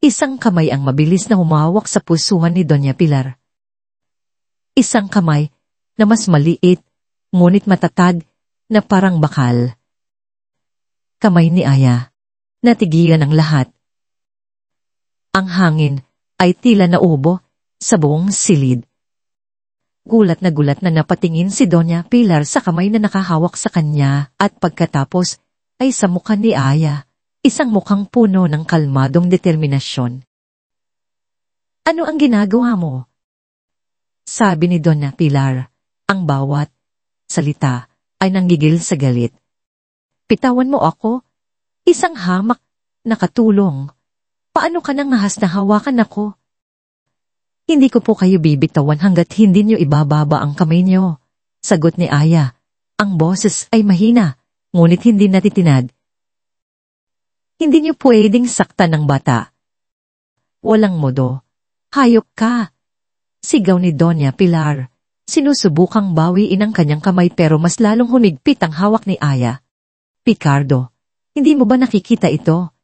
A: isang kamay ang mabilis na humawak sa pusuhan ni Doña Pilar. Isang kamay na mas maliit, ngunit matatag na parang bakal. Kamay ni Aya, natigilan ang lahat. Ang hangin ay tila naubo sa buong silid. Gulat na napatingin si Doña Pilar sa kamay na nakahawak sa kanya at pagkatapos ay sa mukha ni Aya, isang mukhang puno ng kalmadong determinasyon. Ano ang ginagawa mo? Sabi ni Doña Pilar, ang bawat salita ay nanggigil sa galit. Pitawan mo ako, isang hamak na katulong. Paano ka nang nahas na hawakan ako? Hindi ko po kayo bibitawan hanggat hindi niyo ibababa ang kamay niyo. Sagot ni Aya. Ang boses ay mahina, ngunit hindi natitinag. Hindi niyo pwedeng saktan ng bata. Walang modo. Hayop ka. Sigaw ni Doña Pilar. Sinusubukang bawiin ang kanyang kamay pero mas lalong humigpit ang hawak ni Aya. Ricardo, hindi mo ba nakikita ito?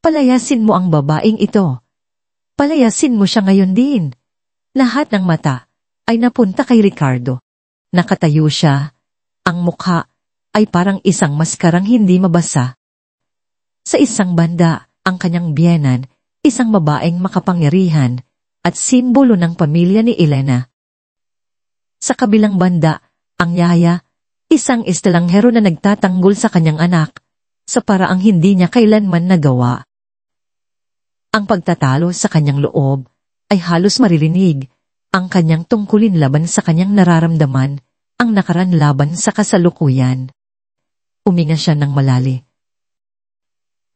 A: Palayasin mo ang babaeng ito. Palayasin mo siya ngayon din. Lahat ng mata ay napunta kay Ricardo. Nakatayo siya. Ang mukha ay parang isang maskarang hindi mabasa. Sa isang banda, ang kanyang biyenan, isang babaeng makapangyarihan at simbolo ng pamilya ni Elena. Sa kabilang banda, ang yaya, isang estranghero na nagtatanggol sa kanyang anak, sa paraang hindi niya kailanman nagawa. Ang pagtatalo sa kanyang loob ay halos maririnig, ang kanyang tungkulin laban sa kanyang nararamdaman, ang nakaraan laban sa kasalukuyan. Uminga siya ng malali.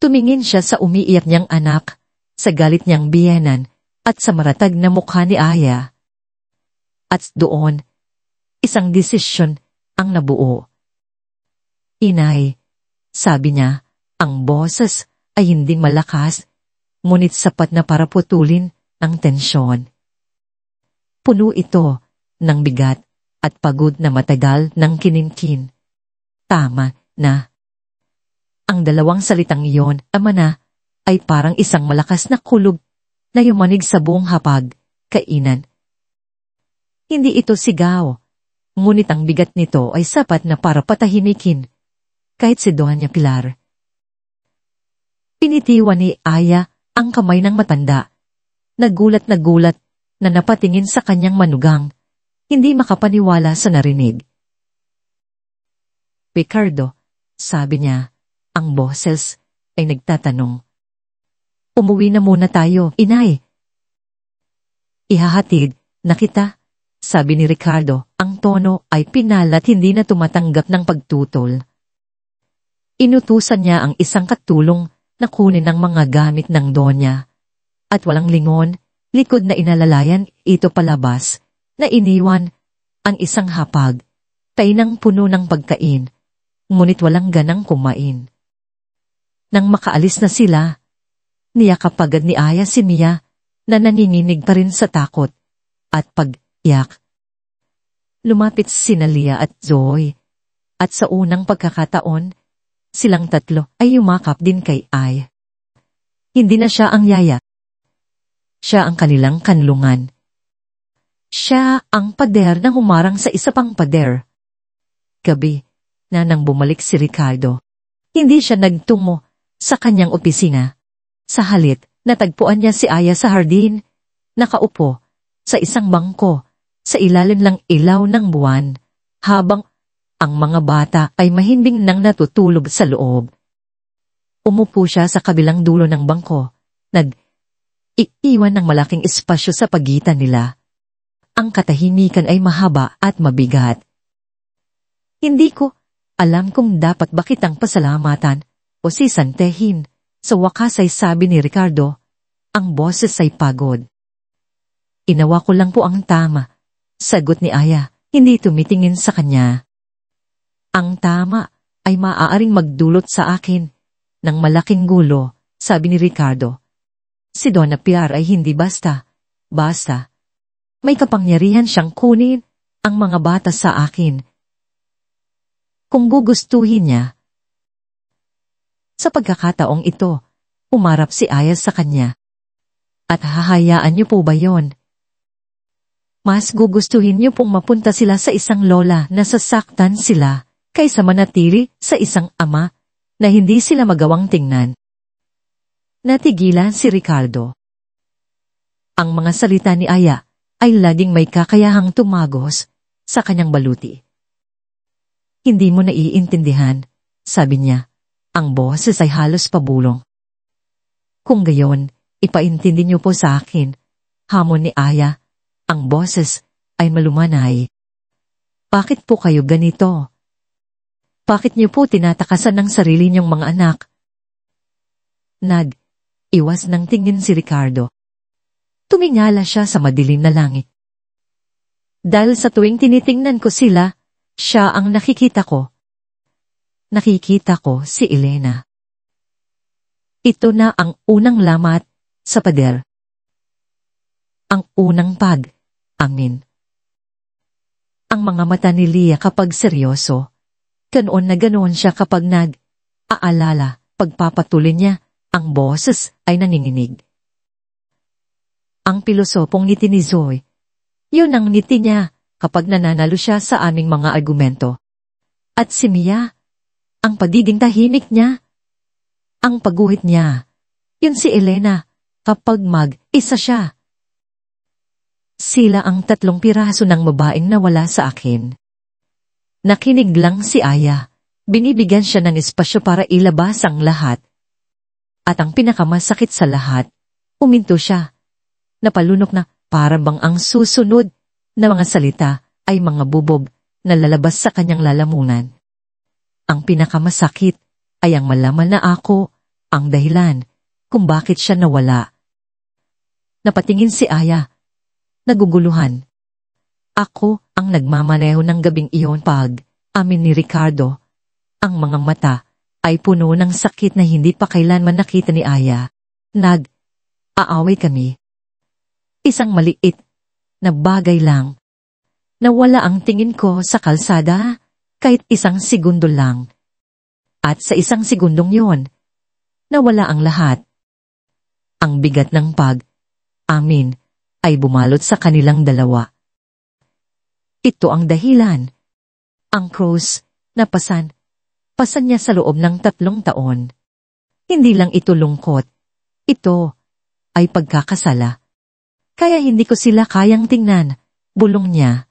A: Tumingin siya sa umiiyak niyang anak, sa galit niyang biyenan, at sa maratag na mukha ni Aya. At doon, isang desisyon ang nabuo. Inay, sabi niya, ang boses ay hindi malakas, ngunit sapat na para putulin ang tensyon. Puno ito ng bigat at pagod na matagal ng kininkin. Tama na. Ang dalawang salitang iyon, ama na, ay parang isang malakas na kulog na yumanig sa buong hapag, kainan. Hindi ito sigaw, ngunit ang bigat nito ay sapat na para patahimikin, kahit si Doña Pilar. Pinitiwan ni Aya ang kamay ng matanda. Nagulat na napatingin sa kanyang manugang, hindi makapaniwala sa narinig. Ricardo, sabi niya, ang boses ay nagtatanong. Umuwi na muna tayo, inay. Ihahatid na kita, sabi ni Ricardo, ang tono ay pinalat hindi na tumatanggap ng pagtutol. Inutusan niya ang isang katulong na kunin ang mga gamit ng Donya. At walang lingon, likod na inalalayan ito palabas, na iniwan ang isang hapag, tainang puno ng pagkain, ngunit walang ganang kumain. Nang makaalis na sila, niyakapagad ni Aya si Mia na nanginginig pa rin sa takot at pag-iyak. Lumapit sina Lia at Zoe, at sa unang pagkakataon, silang tatlo ay yumakap din kay Aya. Hindi na siya ang yaya. Siya ang kanilang kanlungan. Siya ang pader na humarang sa isa pang pader. Gabi na nang bumalik si Ricardo, hindi siya nagtungo sa kanyang opisina. Sa halip, natagpuan niya si Aya sa hardin, nakaupo sa isang bangko sa ilalim ng ilaw ng buwan, habang ang mga bata ay mahimbing nang natutulog sa loob. Umupo siya sa kabilang dulo ng bangko, iiwan ng malaking espasyo sa pagitan nila. Ang katahimikan ay mahaba at mabigat. Hindi ko alam kung dapat ba kitang pasalamatan o sisantehin. Sa wakas ay sabi ni Ricardo, ang boses ay pagod. Inawa ko lang po ang tama, sagot ni Aya, hindi tumitingin sa kanya. Ang tama ay maaaring magdulot sa akin ng malaking gulo, sabi ni Ricardo. Si Doña Pilar ay hindi basta. May kapangyarihan siyang kunin ang mga bata sa akin. Kung gugustuhin niya. Sa pagkakataong ito, umarap si Aya sa kanya. At hahayaan niyo po ba yon? Mas gugustuhin niyo pong mapunta sila sa isang lola na sasaktan sila kaysa manatili sa isang ama na hindi sila magawang tingnan. Natigilan si Ricardo. Ang mga salita ni Aya ay laging may kakayahang tumagos sa kanyang baluti. Hindi mo naiintindihan, sabi niya. Ang boses ay halos pabulong. Kung gayon, ipaintindi niyo po sa akin, hamon ni Aya. Ang boses ay malumanay. Bakit po kayo ganito? Bakit niyo po tinatakasan ng sarili niyong mga anak? Iwas ng tingin si Ricardo. Tumingala siya sa madilim na langit. Dahil sa tuwing tinitingnan ko sila, siya ang nakikita ko. Nakikita ko si Elena. Ito na ang unang lamat sa pader. Ang unang pag-amin. Ang mga mata ni Lia kapag seryoso, ganoon na ganoon siya kapag nag-aalala, pagpapatuloy niya. Ang boses ay nanginginig. Ang pilosopong ngiti ni Zoe, yun ang ngiti niya kapag nananalo siya sa aming mga argumento. At si Mia, ang pagiging tahimik niya, ang pagguhit niya, yun si Elena kapag mag-isa siya. Sila ang 3 piraso ng babaeng nawala sa akin. Nakinig lang si Aya, binibigyan siya ng espasyo para ilabas ang lahat. At ang pinakamasakit sa lahat, uminto siya. Napalunok na para bang ang susunod na mga salita ay mga bubog na lalabas sa kanyang lalamunan. Ang pinakamasakit ay ang malaman na ako ang dahilan kung bakit siya nawala. Napatingin si Aya. Naguguluhan. Ako ang nagmamaneho ng gabing iyon amin ni Ricardo. Ang mga mata ay puno ng sakit na hindi pa kailanman nakita ni Aya. Nag-aaway kami. Isang maliit na bagay lang. Nawala ang tingin ko sa kalsada, kahit 1 segundo lang. At sa 1 segundong yon, nawala ang lahat. Ang bigat ng amin, ay bumalot sa kanilang dalawa. Ito ang dahilan. Ang cross, pasan niya sa loob ng 3 taon. Hindi lang ito lungkot. Ito ay pagkakasala. Kaya hindi ko sila kayang tingnan, bulong niya.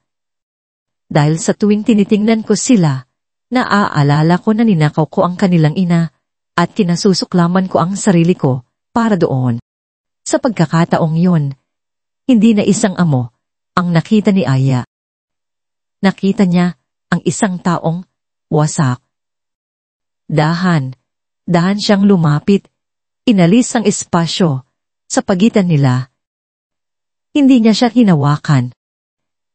A: Dahil sa tuwing tinitingnan ko sila, naaalala ko na ninakaw ko ang kanilang ina at kinasusuklaman ko ang sarili ko para doon. Sa pagkakataong yun, hindi na isang amo ang nakita ni Aya. Nakita niya ang isang taong wasak. Dahan siyang lumapit, inalis ang espasyo sa pagitan nila. Hindi niya siya hinawakan.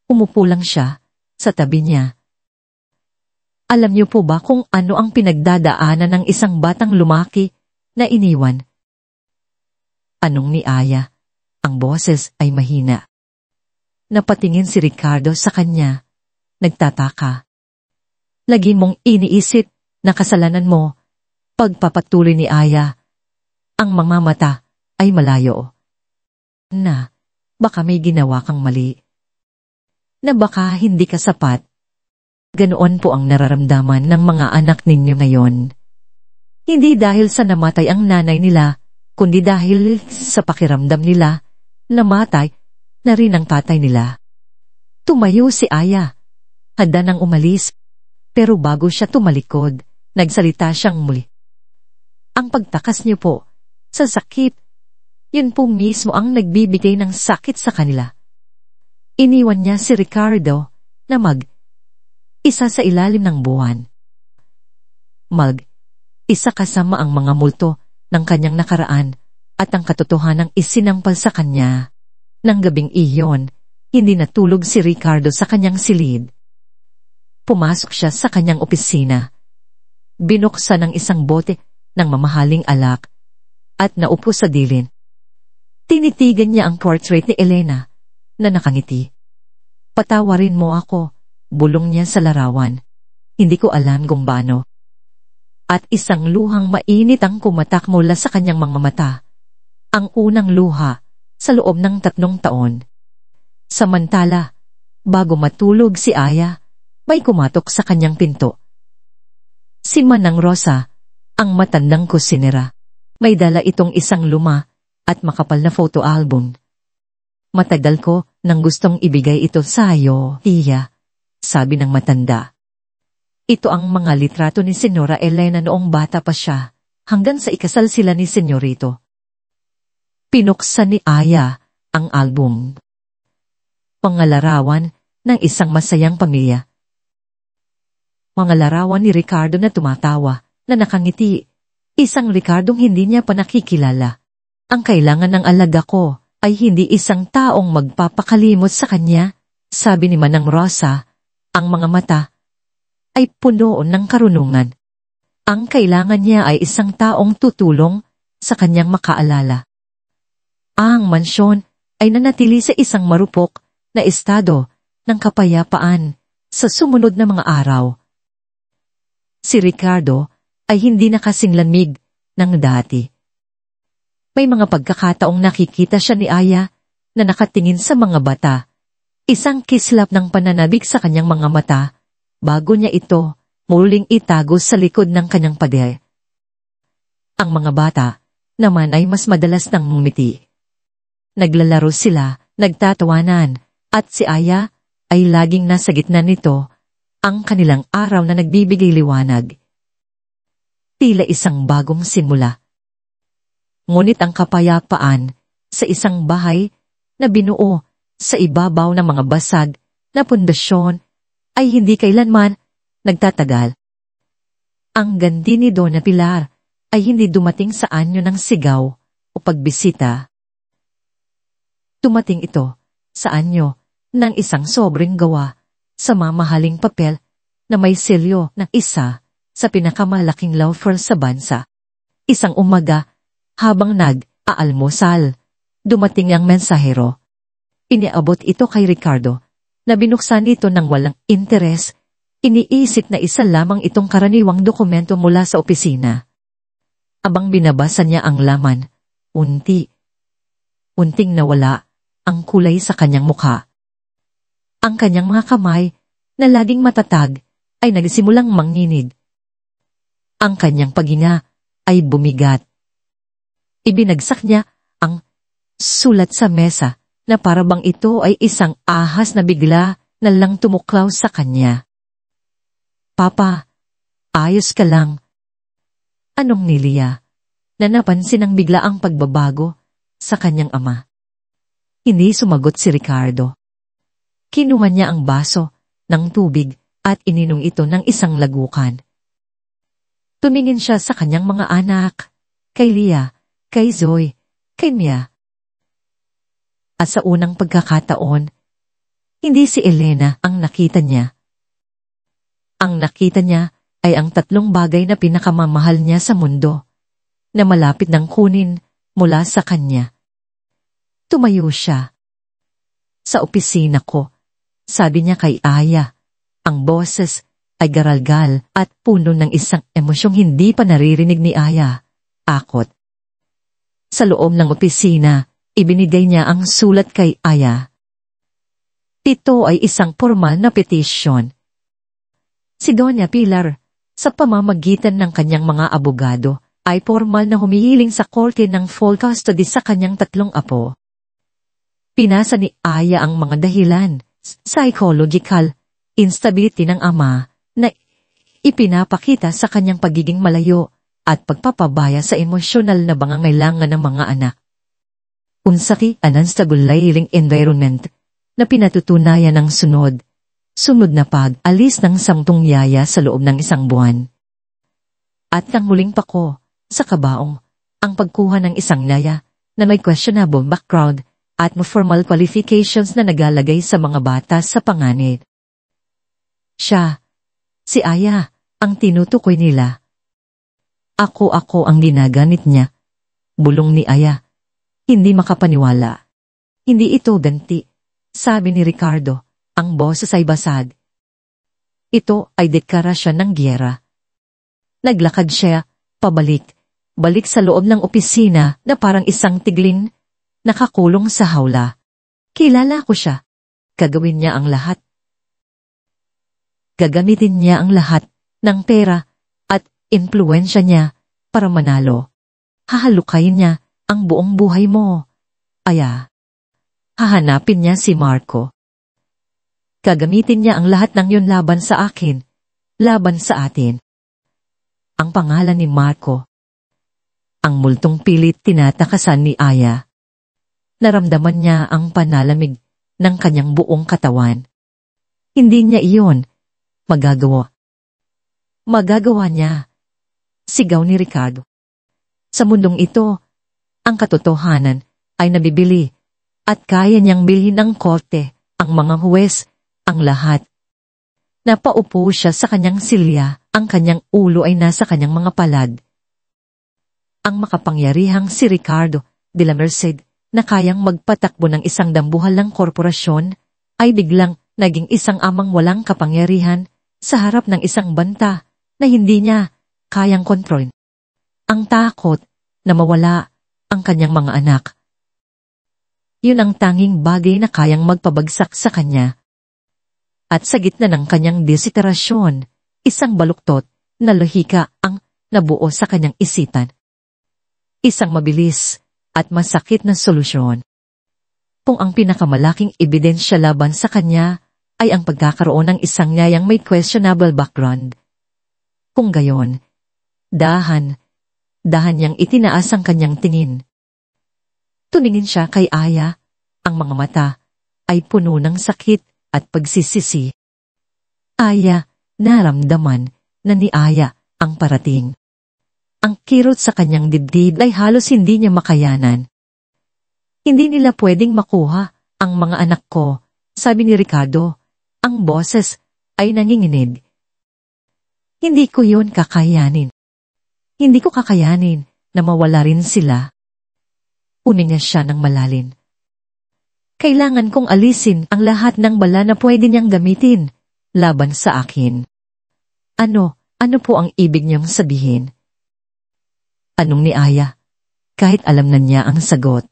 A: Umupo lang siya sa tabi niya. Alam niyo po ba kung ano ang pinagdadaanan ng isang batang lumaki na iniwan? Anong ni Aya? Ang boses ay mahina. Napatingin si Ricardo sa kanya. Nagtataka. Lagi mong iniisip na kasalanan mo. Pagpapatuloy ni Aya, ang mga mata ay malayo. Na, baka may ginawa kang mali. Na baka hindi ka sapat. Ganoon po ang nararamdaman ng mga anak ninyo ngayon. Hindi dahil sa namatay ang nanay nila, kundi dahil sa pakiramdam nila, namatay na rin ang tatay nila. Tumayo si Aya. Handa nang umalis. Pero bago siya tumalikod, nagsalita siyang muli. Ang pagtakas niyo po, sa sakit, yun po mismo ang nagbibigay ng sakit sa kanila. Iniwan niya si Ricardo na isa sa ilalim ng buwan. Isa kasama ang mga multo ng kanyang nakaraan at ang katotohanang isinampal sa kanya. Nang gabing iyon, hindi natulog si Ricardo sa kanyang silid. Pumasok siya sa kanyang opisina. Binuksan ng isang bote ng mamahaling alak at naupo sa dilin. Tinitigan niya ang portrait ni Elena na nakangiti. Patawarin mo ako, bulong niya sa larawan. Hindi ko alam kung paano. At isang luhang mainit ang kumatak mula sa kanyang mga mata. Ang unang luha sa loob ng 3 taon. Samantala, bago matulog si Aya, may kumatok sa kanyang pinto. Si Manang Rosa, ang matandang kusinera. May dala itong isang luma at makapal na photo album. Matagal ko nang gustong ibigay ito sa iyo, Tia, sabi ng matanda. Ito ang mga litrato ni Senyora Elena noong bata pa siya, hanggang sa ikasal sila ni Senyorito. Pinuksan ni Aya ang album. Mga larawan ng isang masayang pamilya. Mga larawan ni Ricardo na tumatawa, na nakangiti. Isang Ricardong hindi niya pa nakikilala. Ang kailangan ng alaga ko ay hindi isang taong magpapakalimot sa kanya, sabi ni Manang Rosa. Ang mga mata ay puno ng karunungan. Ang kailangan niya ay isang taong tutulong sa kanyang makaalala. Ang mansyon ay nanatili sa isang marupok na estado ng kapayapaan sa sumunod na mga araw. Si Ricardo ay hindi na kasing lamig ng dati. May mga pagkakataong nakikita siya ni Aya na nakatingin sa mga bata. Isang kislap ng pananabik sa kanyang mga mata bago niya ito muling itago sa likod ng kanyang pader. Ang mga bata naman ay mas madalas nang ngumiti. Naglalaro sila, nagtatawanan, at si Aya ay laging nasa gitna nito, ang kanilang araw na nagbibigay liwanag. Tila isang bagong simula. Ngunit ang kapayapaan sa isang bahay na binuo sa ibabaw ng mga basag na pundasyon ay hindi kailanman nagtatagal. Ang gandi ni Donna Pilar ay hindi dumating sa anyo ng sigaw o pagbisita. Dumating ito sa anyo ng isang sobrang gawa sa mamahaling papel na may selyo ng isa sa pinakamalaking law firm sa bansa. Isang umaga, habang nag-aalmusal, dumating ang mensahero. Iniabot ito kay Ricardo na binuksan ito ng walang interes, iniisip na isa lamang itong karaniwang dokumento mula sa opisina. Abang binabasa niya ang laman, unting nawala ang kulay sa kanyang mukha. Ang kanyang mga kamay, na laging matatag, ay nagsimulang manginig. Ang kanyang paghinga ay bumigat. Ibinagsak niya ang sulat sa mesa na parabang ito ay isang ahas na bigla na lang tumuklaw sa kanya. Papa, ayos ka lang. Anong ni Leah? Na napansin ang bigla ang pagbabago sa kanyang ama. Hindi sumagot si Ricardo. Kinuha niya ang baso ng tubig at ininom ito ng isang lagukan. Tumingin siya sa kanyang mga anak, kay Leah, kay Zoe, kay Mia. At sa unang pagkakataon, hindi si Elena ang nakita niya. Ang nakita niya ay ang tatlong bagay na pinakamamahal niya sa mundo, na malapit ng kunin mula sa kanya. Tumayo siya. Sa opisina ko, sabi niya kay Aya, ang boses ay garalgal at puno ng isang emosyong hindi pa naririnig ni Aya, akot. Sa loob ng opisina, ibinigay niya ang sulat kay Aya. Ito ay isang formal na petisyon. Si Doña Pilar, sa pamamagitan ng kanyang mga abogado, ay formal na humihiling sa korte ng full custody sa kanyang tatlong apo. Pinasa ni Aya ang mga dahilan, psychological instability ng ama na ipinapakita sa kanyang pagiging malayo at pagpapabaya sa emosyonal na pangangailangan ng mga anak. Unsaki an unstable living environment na pinatutunayan ng sunod na pag-alis ng 10 yaya sa loob ng 1 buwan. At ang muling pako sa kabaong, ang pagkuha ng isang yaya na may questionable background at formal qualifications na nagalagay sa mga bata sa panganib. Siya, si Aya, ang tinutukoy nila. Ako ang ginaganit niya. Bulong ni Aya. Hindi makapaniwala. Hindi ito ganti, sabi ni Ricardo, ang boses ay basag. Ito ay deklarasyon ng giyera. Naglakad siya, balik sa loob ng opisina na parang isang tigling, nakakulong sa hawla. Kilala ko siya. Gagawin niya ang lahat. Gagamitin niya ang lahat ng pera at impluwensya niya para manalo. Hahalukayin niya ang buong buhay mo. Aya. Hahanapin niya si Marco. Gagamitin niya ang lahat ng yun laban sa akin, laban sa atin. Ang pangalan ni Marco. Ang multong pilit tinatakasan ni Aya. Naramdaman niya ang panalamig ng kanyang buong katawan. Hindi niya iyon magagawa. Magagawa niya. Sigaw ni Ricardo. Sa mundong ito, ang katotohanan ay nabibili at kaya niyang bilhin ng korte, ang mga huwes, ang lahat. Napaupo siya sa kanyang silya, ang kanyang ulo ay nasa kanyang mga palad. Ang makapangyarihang si Ricardo de la Merced na kayang magpatakbo ng isang dambuhal ng korporasyon, ay biglang naging isang amang walang kapangyarihan sa harap ng isang banta na hindi niya kayang kontrol. Ang takot na mawala ang kanyang mga anak. Yun ang tanging bagay na kayang magpabagsak sa kanya. At sa gitna ng kanyang desiterasyon, isang baluktot na lohika ang nabuo sa kanyang isipan. Isang mabilis at masakit na solusyon. Kung ang pinakamalaking ebidensya laban sa kanya ay ang pagkakaroon ng isang yayang may questionable background. Kung gayon, dahan niyang itinaas ang kanyang tingin. Tuningin siya kay Aya, ang mga mata ay puno ng sakit at pagsisisi. Aya, naramdaman na ni Aya ang parating. Ang kirot sa kanyang dibdib ay halos hindi niya makayanan. Hindi nila pwedeng makuha ang mga anak ko, sabi ni Ricardo. Ang boses ay nanginginig. Hindi ko yun kakayanin. Hindi ko kakayanin na mawala rin sila. Uninga siya ng malalim. Kailangan kong alisin ang lahat ng bala na pwede niyang gamitin laban sa akin. Ano po ang ibig niyong sabihin? Anong ni Aya? Kahit alam na niya ang sagot.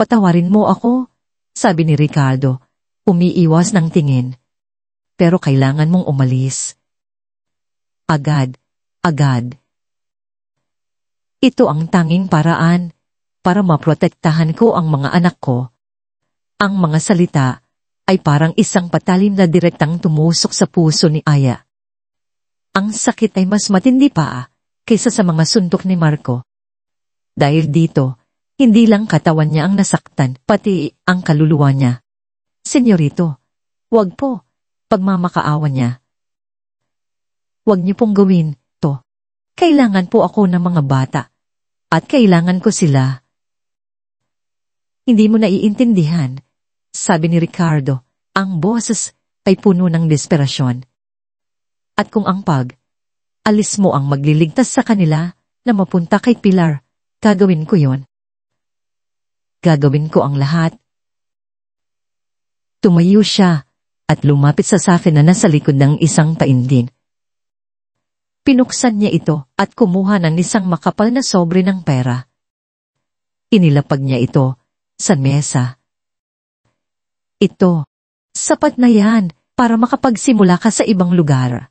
A: Patawarin mo ako, sabi ni Ricardo, umiiwas ng tingin. Pero kailangan mong umalis. Agad. Ito ang tanging paraan para maprotektahan ko ang mga anak ko. Ang mga salita ay parang isang patalim na direktang tumusok sa puso ni Aya. Ang sakit ay mas matindi pa kaysa sa mga suntok ni Marco. Dahil dito, hindi lang katawan niya ang nasaktan, pati ang kaluluwa niya. Senyorito, wag po, pagmamakaawa niya. Wag niyo pong gawin to. Kailangan po ako ng mga bata. At kailangan ko sila. Hindi mo naiintindihan, sabi ni Ricardo, ang boses ay puno ng desperasyon. At kung ang alis mo ang magliligtas sa kanila na mapunta kay Pilar, gagawin ko yon. Gagawin ko ang lahat. Tumayo siya at lumapit sa sakin na nasa likod ng isang paindin. Pinuksan niya ito at kumuha ng isang makapal na sobre ng pera. Inilapag niya ito sa mesa. Ito, sapat na yan para makapagsimula ka sa ibang lugar.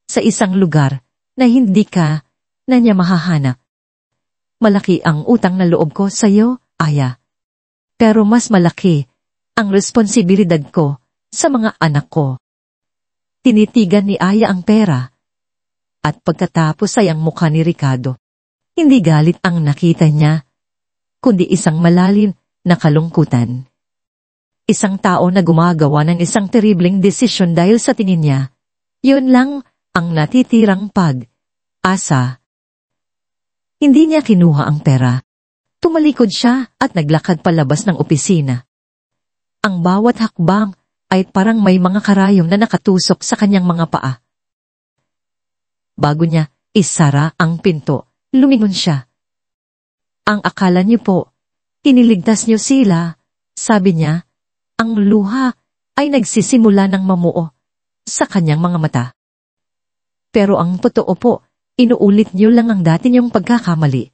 A: Sa isang lugar na hindi ka na niya mahahanap. Malaki ang utang na loob ko sa iyo, Aya. Pero mas malaki ang responsibilidad ko sa mga anak ko. Tinitigan ni Aya ang pera. At pagkatapos ay ang mukha ni Ricardo. Hindi galit ang nakita niya, kundi isang malalim na kalungkutan. Isang tao na gumagawa ng isang terribleng desisyon dahil sa tingin niya, yun lang ang natitirang pag-asa. Hindi niya kinuha ang pera. Tumalikod siya at naglakad palabas ng opisina. Ang bawat hakbang ay parang may mga karayom na nakatusok sa kanyang mga paa. Bago niya isara ang pinto, lumingon siya. Ang akala niyo po, iniligtas niyo sila, sabi niya, ang luha ay nagsisimula ng mamuo sa kanyang mga mata. Pero ang totoo po, inuulit niyo lang ang dati niyong pagkakamali.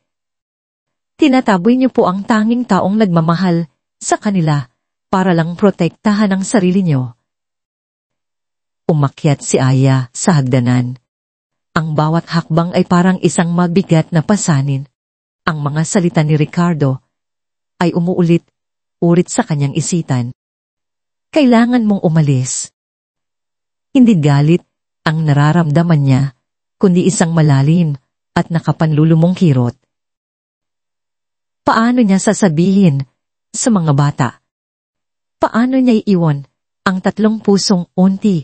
A: Tinataboy niyo po ang tanging taong nagmamahal sa kanila para lang protektahan ang sarili niyo. Umakyat si Aya sa hagdanan. Ang bawat hakbang ay parang isang mabigat na pasanin. Ang mga salita ni Ricardo ay umuulit-ulit sa kanyang isipan. Kailangan mong umalis. Hindi galit ang nararamdaman niya, kundi isang malalim at nakapanlulumong kirot. Paano niya sasabihin sa mga bata? Paano niya iiwan ang 3 pusong unti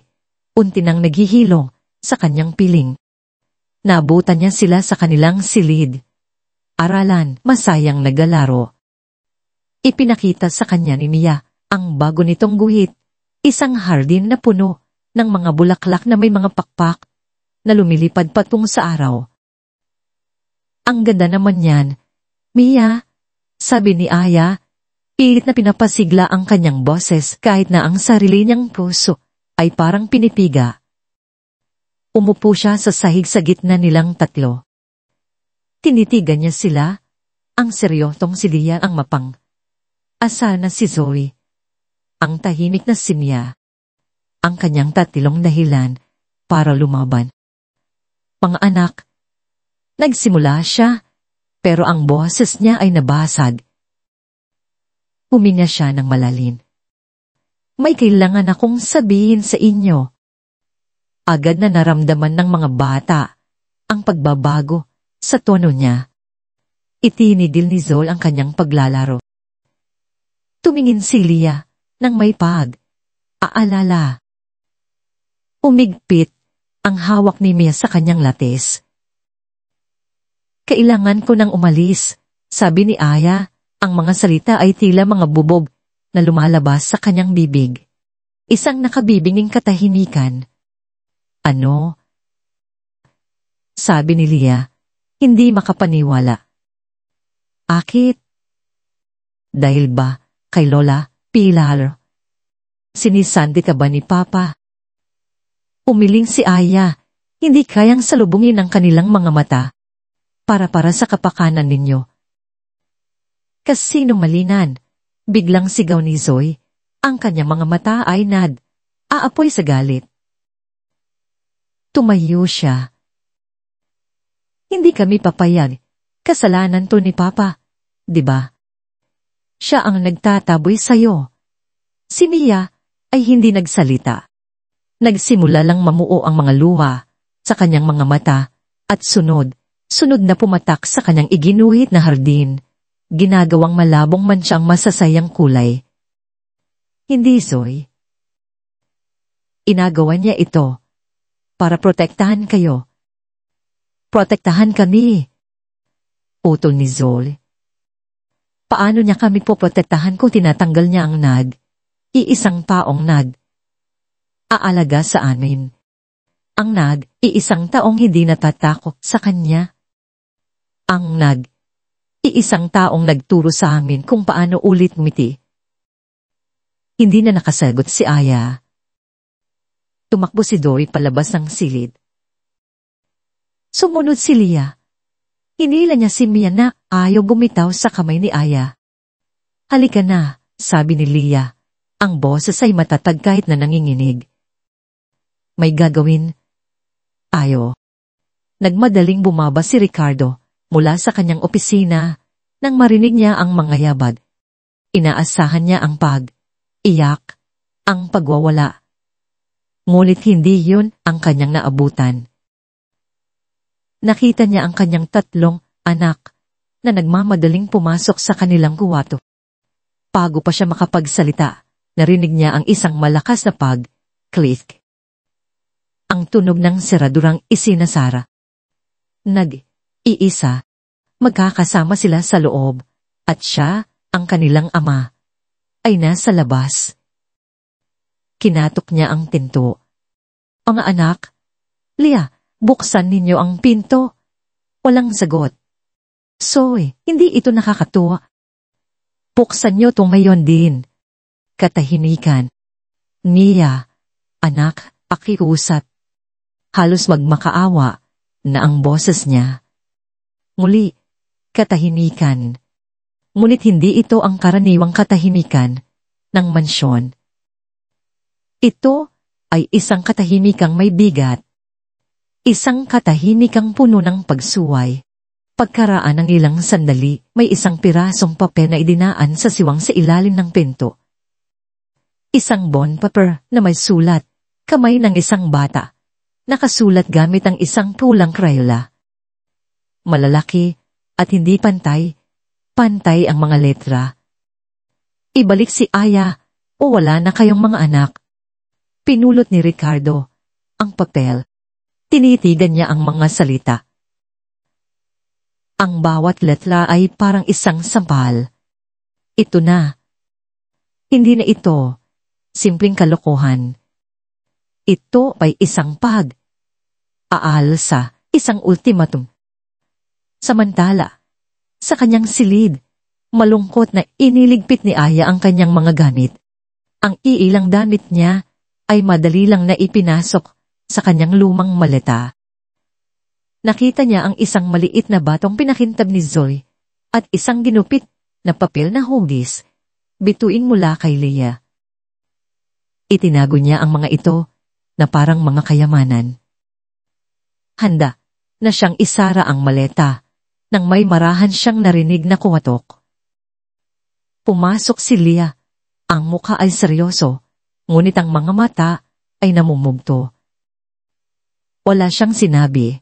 A: nang naghihilong sa kanyang piling? Naabutan niya sila sa kanilang silid. Aralan, masayang nagalaro. Ipinakita sa kanya ni Mia ang bago nitong guhit, isang hardin na puno ng mga bulaklak na may mga pakpak na lumilipad patung sa araw. Ang ganda naman yan, Mia, sabi ni Aya, pilit na pinapasigla ang kanyang boses kahit na ang sarili niyang puso ay parang pinipiga. Umupo siya sa sahig sa gitna nilang 3. Tinitigan niya sila, ang seryosong si Lia ang mapang. Asal na si Zoe. Ang tahimik na si Mia. Ang kanyang 3 dahilan para lumaban. Mga anak, nagsimula siya, pero ang boses niya ay nabasag. Huminga siya ng malalim. May kailangan akong sabihin sa inyo. Agad na naramdaman ng mga bata ang pagbabago sa tono niya. Itinidil ni Zol ang kanyang paglalaro. Tumingin si Lia nang may aalala. Umigpit ang hawak ni Mia sa kanyang lates. Kailangan ko nang umalis, sabi ni Aya. Ang mga salita ay tila mga bubog na lumalabas sa kanyang bibig. Isang nakabibinging katahimikan. Ano? Sabi ni Lia, hindi makapaniwala. Akit? Dahil ba, kay Lola Pilar? Sinisandi ka ba ni Papa? Umiling si Aya, hindi kayang salubungin ang kanilang mga mata. Para sa kapakanan ninyo. Kasinong malinan, biglang sigaw ni Zoe, ang kanyang mga mata ay aapoy sa galit. Tumayo siya. Hindi kami papayag, kasalanan to ni Papa, di ba? Siya ang nagtataboy sa'yo. Si Mia ay hindi nagsalita. Nagsimula lang mamuo ang mga luha sa kanyang mga mata at sunod na pumatak sa kanyang iginuhit na hardin, ginagawang malabong man siyang masasayang kulay. Hindi, Zoe. Inagawa niya ito para protektahan kayo. Protektahan kami. Utol ni Zoe. Paano niya kami poprotektahan kung tinatanggal niya ang iisang taong aalaga sa amin? Ang iisang taong hindi natatakot sa kanya. Ang iisang taong nagturo sa amin kung paano ulit ngumiti. Hindi na nakasagot si Aya. Tumakbo si Zoe palabas ng silid. Sumunod si Lia. Hinila niya si Mia na ayaw bumitaw sa kamay ni Aya. Halika na, sabi ni Lia. Ang boses ay matatag kahit na nanginginig. May gagawin tayo. Nagmadaling bumaba si Ricardo mula sa kanyang opisina nang marinig niya ang mga yabag. Inaasahan niya ang iyak, ang pagwawala. Ngunit hindi yun ang kanyang naabutan. Nakita niya ang kanyang 3 anak na nagmamadaling pumasok sa kanilang kuwato. Bago pa siya makapagsalita, narinig niya ang isang malakas na click. Ang tunog ng seradurang isinasara. Iisa, magkakasama sila sa loob, at siya, ang kanilang ama, ay nasa labas. Kinatok niya ang pinto. Mga anak, Lia, buksan ninyo ang pinto. Walang sagot. Zoe, hindi ito nakakatuwa. Buksan niyo tumayon din. Katahimikan. Mia, anak, pakiusap. Halos magmakaawa na ang boses niya. Muli, katahimikan. Ngunit hindi ito ang karaniwang katahimikan ng mansyon. Ito ay isang katahimikang may bigat. Isang katahimikang puno ng pagsuway. Pagkaraan ng ilang sandali, may isang pirasong papel na idinaan sa siwang sa ilalim ng pinto. Isang bond paper na may sulat, kamay ng isang bata. Nakasulat gamit ang isang pulang Crayola. Malalaki at hindi pantay ang mga letra. Ibalik si Aya o wala na kayong mga anak. Pinulot ni Ricardo ang papel. Tinitigan niya ang mga salita. Ang bawat letra ay parang isang sampal. Ito na. Hindi na ito simpleng kalokohan. Ito ay isang aalsa, isang ultimatum. Samantala, sa kanyang silid, malungkot na iniligpit ni Aya ang kanyang mga gamit. Ang iilang damit niya ay madali lang na ipinasok sa kanyang lumang maleta. Nakita niya ang isang maliit na batong pinakintab ni Zoe at isang ginupit na papel na hugis, bituin mula kay Leah. Itinago niya ang mga ito na parang mga kayamanan. Handa na siyang isara ang maleta nang may marahan siyang narinig na kuwatok. Pumasok si Leah. Ang mukha ay seryoso, ngunit ang mga mata ay namumugto. Wala siyang sinabi.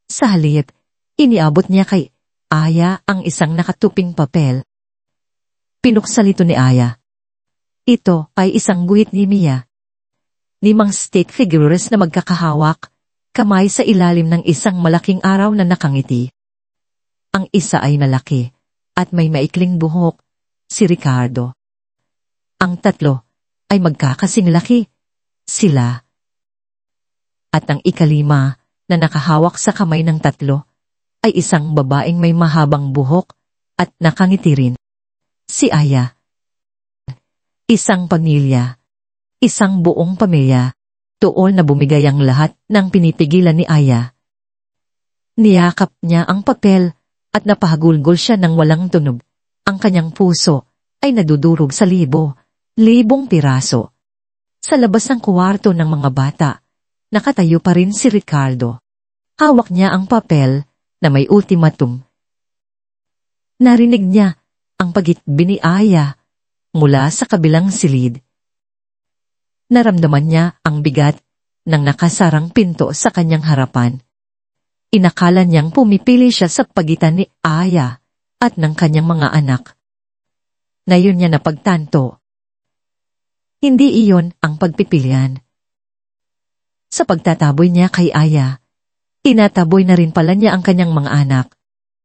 A: Sa halip, iniabot niya kay Aya ang isang nakatuping papel. Pinuksan ito ni Aya. Ito ay isang guhit ni Mia. 5 stick figures na magkakahawak, kamay sa ilalim ng isang malaking araw na nakangiti. Ang isa ay malaki, at may maikling buhok, si Ricardo. Ang 3 ay magkakasing laki, sila. At ang 5 na nakahawak sa kamay ng 3 ay isang babaeng may mahabang buhok at nakangiti rin. Si Aya. Isang pamilya. Isang buong pamilya. Tuol na bumigay ang lahat ng pinipigilan ni Aya. Niyakap niya ang papel at napahagulgol siya ng walang tunog. Ang kanyang puso ay nadudurog sa libong piraso. Sa labas ng kwarto ng mga bata, nakatayo pa rin si Ricardo. Hawak niya ang papel na may ultimatum. Narinig niya ang pagitbi ni Aya mula sa kabilang silid. Naramdaman niya ang bigat ng nakasarang pinto sa kanyang harapan. Inakala niyang pumipili siya sa pagitan ni Aya at ng kanyang mga anak. Ngayon niya napagtanto. Hindi iyon ang pagpipilian. Sa pagtataboy niya kay Aya, tinataboy na rin pala niya ang kanyang mga anak.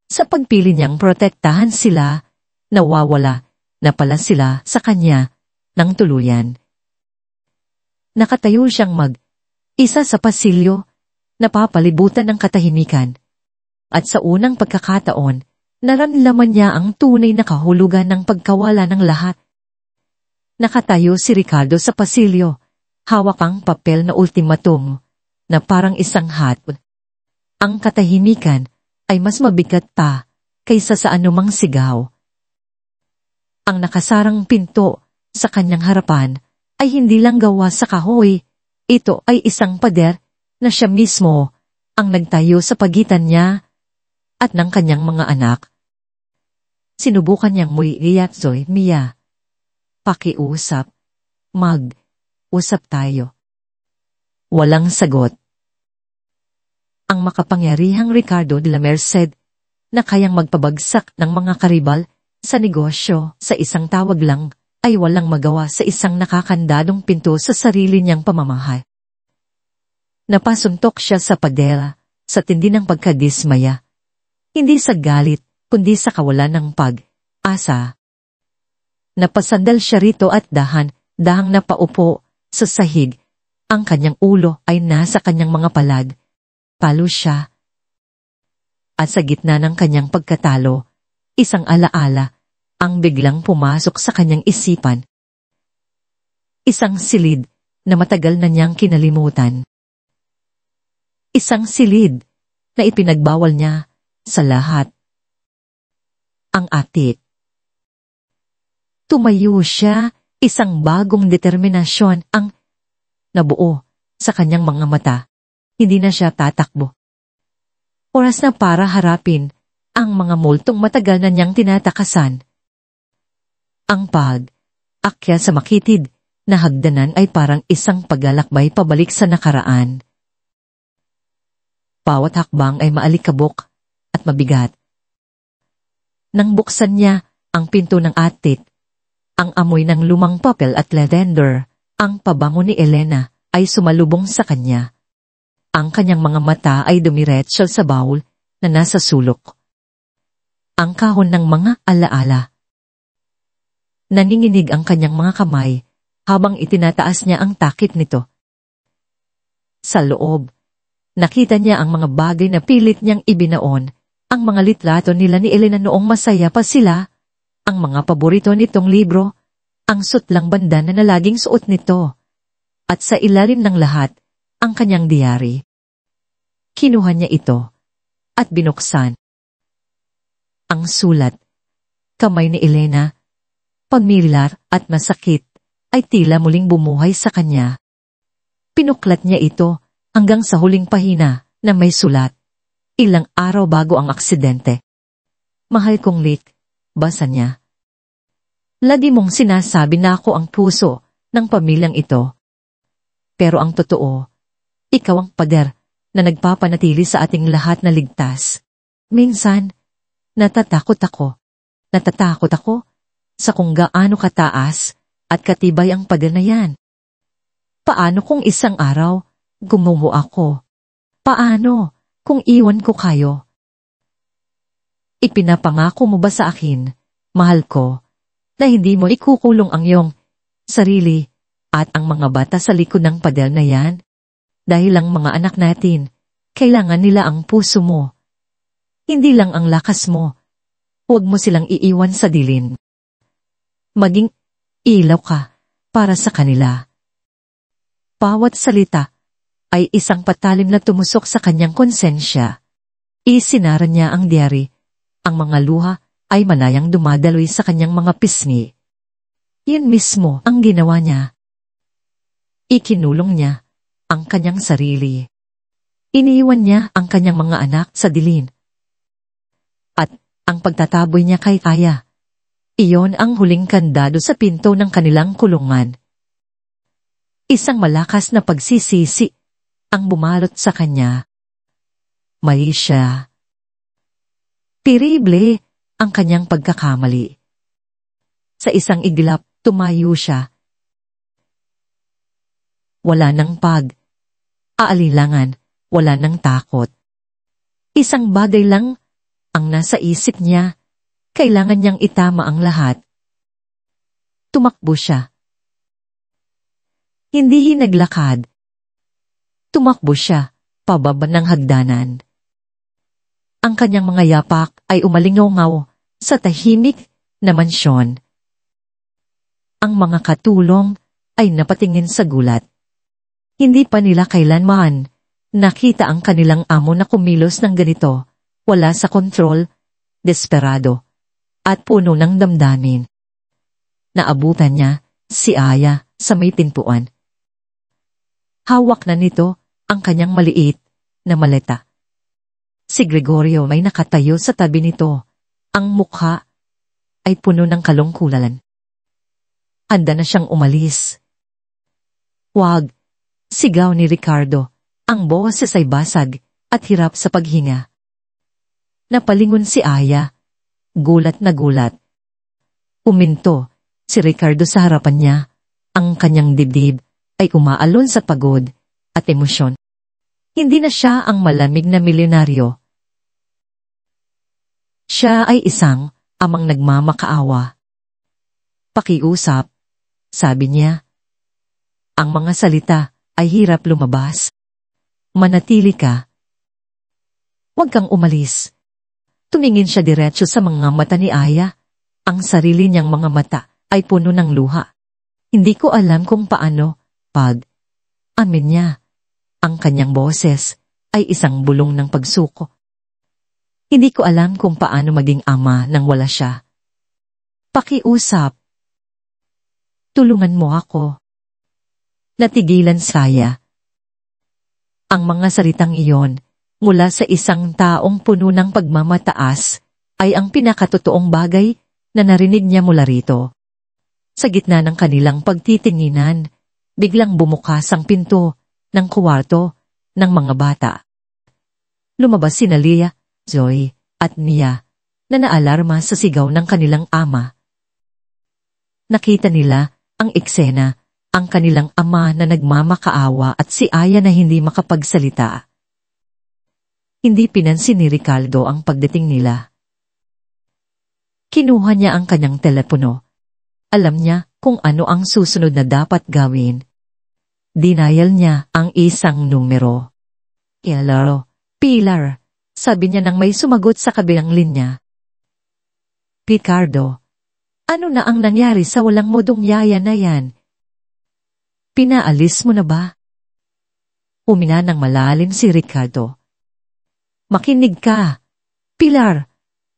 A: Sa pagpili niyang protektahan sila, nawawala na pala sila sa kanya ng tuluyan. Nakatayo siyang isa sa pasilyo, napapalibutan ng katahimikan. At sa unang pagkakataon, naramdaman niya ang tunay na kahulugan ng pagkawala ng lahat. Nakatayo si Ricardo sa pasilyo, hawak ang papel na ultimatum, na parang isang hatol. Ang katahimikan ay mas mabigat pa kaysa sa anumang sigaw. Ang nakasarang pinto sa kanyang harapan ay hindi lang gawa sa kahoy. Ito ay isang pader na siya mismo ang nagtayo sa pagitan niya at ng kanyang mga anak. Sinubukan niyang Zoe, Mia. Pakiusap. Usap tayo. Walang sagot. Ang makapangyarihang Ricardo de la Merced na kayang magpabagsak ng mga karibal sa negosyo sa isang tawag lang ay walang magawa sa isang nakakandadong pinto sa sarili niyang pamamahay. Napasuntok siya sa padera sa tindi ng pagkadismaya. Hindi sa galit, kundi sa kawalan ng pag-asa. Napasandal siya rito at dahang napaupo sa sahig. Ang kanyang ulo ay nasa kanyang mga palad. Talo siya. At sa gitna ng kanyang pagkatalo, isang alaala ang biglang pumasok sa kanyang isipan. Isang silid na matagal na niyang kinalimutan. Isang silid na ipinagbawal niya sa lahat. Ang atik. Tumayo siya, isang bagong determinasyon ang nabuo sa kanyang mga mata. Hindi na siya tatakbo. Oras na para harapin ang mga multong matagal na niyang tinatakasan. Ang pag-akyat sa makitid na hagdanan ay parang isang paglalakbay pabalik sa nakaraan. Bawat hakbang ay maalikabok at mabigat. Nang buksan niya ang pinto ng atit, ang amoy ng lumang papel at lavender, ang pabango ni Elena ay sumalubong sa kanya. Ang kanyang mga mata ay dumiretso sa bawol na nasa sulok. Ang kahon ng mga alaala. Naninginig ang kanyang mga kamay habang itinataas niya ang takip nito. Sa loob, nakita niya ang mga bagay na pilit niyang ibinaon, ang mga litrato nila ni Elena noong masaya pa sila, ang mga paborito nitong libro, ang sutlang bandana na laging suot nito, at sa ilalim ng lahat, ang kanyang diary. Kinuha niya ito at binuksan. Ang sulat, kamay ni Elena, pamilyar at masakit, ay tila muling bumuhay sa kanya. Pinuklat niya ito hanggang sa huling pahina na may sulat. Ilang araw bago ang aksidente. Mahal kong Lick, basa niya. Lagi mong sinasabi na ako ang puso ng pamilyang ito. Pero ang totoo, ikaw ang pader na nagpapanatili sa ating lahat na ligtas. Minsan, natatakot ako sa kung gaano kataas at katibay ang pader na yan. Paano kung isang araw, gumuho ako? Paano kung iwan ko kayo? Ipinapangako mo ba sa akin, mahal ko, na hindi mo ikukulong ang iyong sarili at ang mga bata sa likod ng pader na yan? Dahil ang mga anak natin, kailangan nila ang puso mo. Hindi lang ang lakas mo. Huwag mo silang iiwan sa dilin. Maging ilaw ka para sa kanila. Bawat salita ay isang patalim na tumusok sa kanyang konsensya. Isinara niya ang diary. Ang mga luha ay malayang dumadaloy sa kanyang mga pisngi. Yun mismo ang ginawa niya. Ikinulong niya ang kanyang sarili. Iniiwan niya ang kanyang mga anak sa dilim. At ang pagtataboy niya kay Aya, iyon ang huling kandado sa pinto ng kanilang kulungan. Isang malakas na pagsisisi ang bumalot sa kanya. Mali siya. Tirible ang kanyang pagkakamali. Sa isang iglap, tumayo siya. Wala nang aalilangan, wala nang takot. Isang bagay lang ang nasa isip niya, kailangan niyang itama ang lahat. Tumakbo siya. Hindi naglakad. Tumakbo siya, pababa ng hagdanan. Ang kanyang mga yapak ay umalingaw-ngaw sa tahimik na mansyon. Ang mga katulong ay napatingin sa gulat. Hindi pa nila kailanman nakita ang kanilang amo na kumilos ng ganito, wala sa kontrol, desperado, at puno ng damdamin. Naabutan niya si Aya sa may pintuan. Hawak na nito ang kanyang maliit na maleta. Si Gregorio may nakatayo sa tabi nito. Ang mukha ay puno ng kalungkulan. Handa na siyang umalis. Wag! Sigaw ni Ricardo. Ang boses ay basag at hirap sa paghinga. Napalingon si Aya. Gulat na gulat. Uminto si Ricardo sa harapan niya. Ang kanyang dibdib ay umaalon sa pagod at emosyon. Hindi na siya ang malamig na milyonaryo. Siya ay isang amang nagmamakaawa. Pakiusap, sabi niya. Ang mga salita ay hirap lumabas. Manatili ka. Huwag kang umalis. Tumingin siya diretso sa mga mata ni Aya. Ang sarili niyang mga mata ay puno ng luha. Hindi ko alam kung paano, amin niya. Ang kanyang boses ay isang bulong ng pagsuko. Hindi ko alam kung paano maging ama nang wala siya. Pakiusap. Tulungan mo ako. Natigilan saya. Ang mga salitang iyon, mula sa isang taong puno ng pagmamataas, ay ang pinakatotoong bagay na narinig niya mula rito. Sa gitna ng kanilang pagtitinginan, biglang bumukas ang pinto ng kuwarto ng mga bata. Lumabas sina Lia, Zoe, at Mia, na naalarma sa sigaw ng kanilang ama. Nakita nila ang eksena, ang kanilang ama na nagmamakaawa at si Aya na hindi makapagsalita. Hindi pinansin ni Ricardo ang pagdating nila. Kinuha niya ang kanyang telepono. Alam niya kung ano ang susunod na dapat gawin. Denial niya ang isang numero. Pilar, sabi niya nang may sumagot sa kabilang linya. Ricardo, ano na ang nangyari sa walang modong yaya na yan? Pinaalis mo na ba? Humina ng malalim si Ricardo. Makinig ka, Pilar,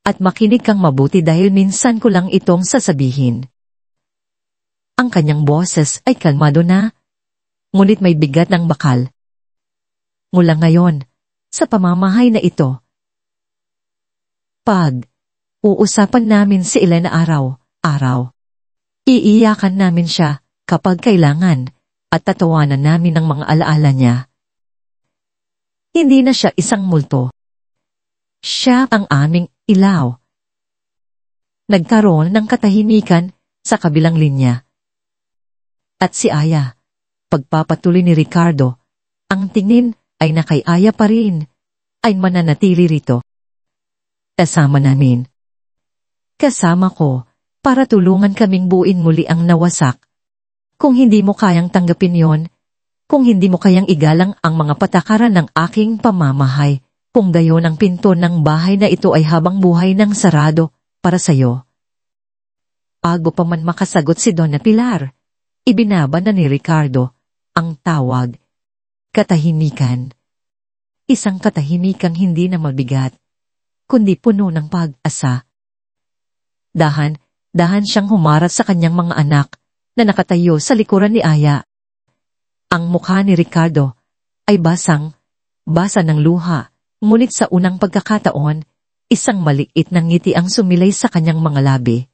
A: at makinig kang mabuti dahil minsan ko lang itong sasabihin. Ang kanyang boses ay kalmado na, ngunit may bigat ng bakal. Mula ngayon, sa pamamahay na ito, uusapan namin si Elena araw-araw. Iiyakan namin siya kapag kailangan at tatawanan namin ang mga alaala niya. Hindi na siya isang multo. Siya ang aming ilaw. Nagkaroon ng katahimikan sa kabilang linya. At si Aya, pagpapatuloy ni Ricardo, ang tingin ay na kay Aya pa rin, ay mananatili rito. Kasama namin. Kasama ko, para tulungan kaming buuin muli ang nawasak. Kung hindi mo kayang tanggapin yon, kung hindi mo kayang igalang ang mga patakaran ng aking pamamahay, kung gayon ang pinto ng bahay na ito ay habang buhay ng sarado para sa'yo. Bago pa man makasagot si Donna Pilar, ibinaba na ni Ricardo ang tawag. Katahimikan. Isang katahimikang hindi na mabigat, kundi puno ng pag-asa. Dahan siyang humarap sa kanyang mga anak na nakatayo sa likuran ni Aya. Ang mukha ni Ricardo ay basa ng luha, ngunit sa unang pagkakataon, isang maliit na ngiti ang sumilay sa kanyang mga labi.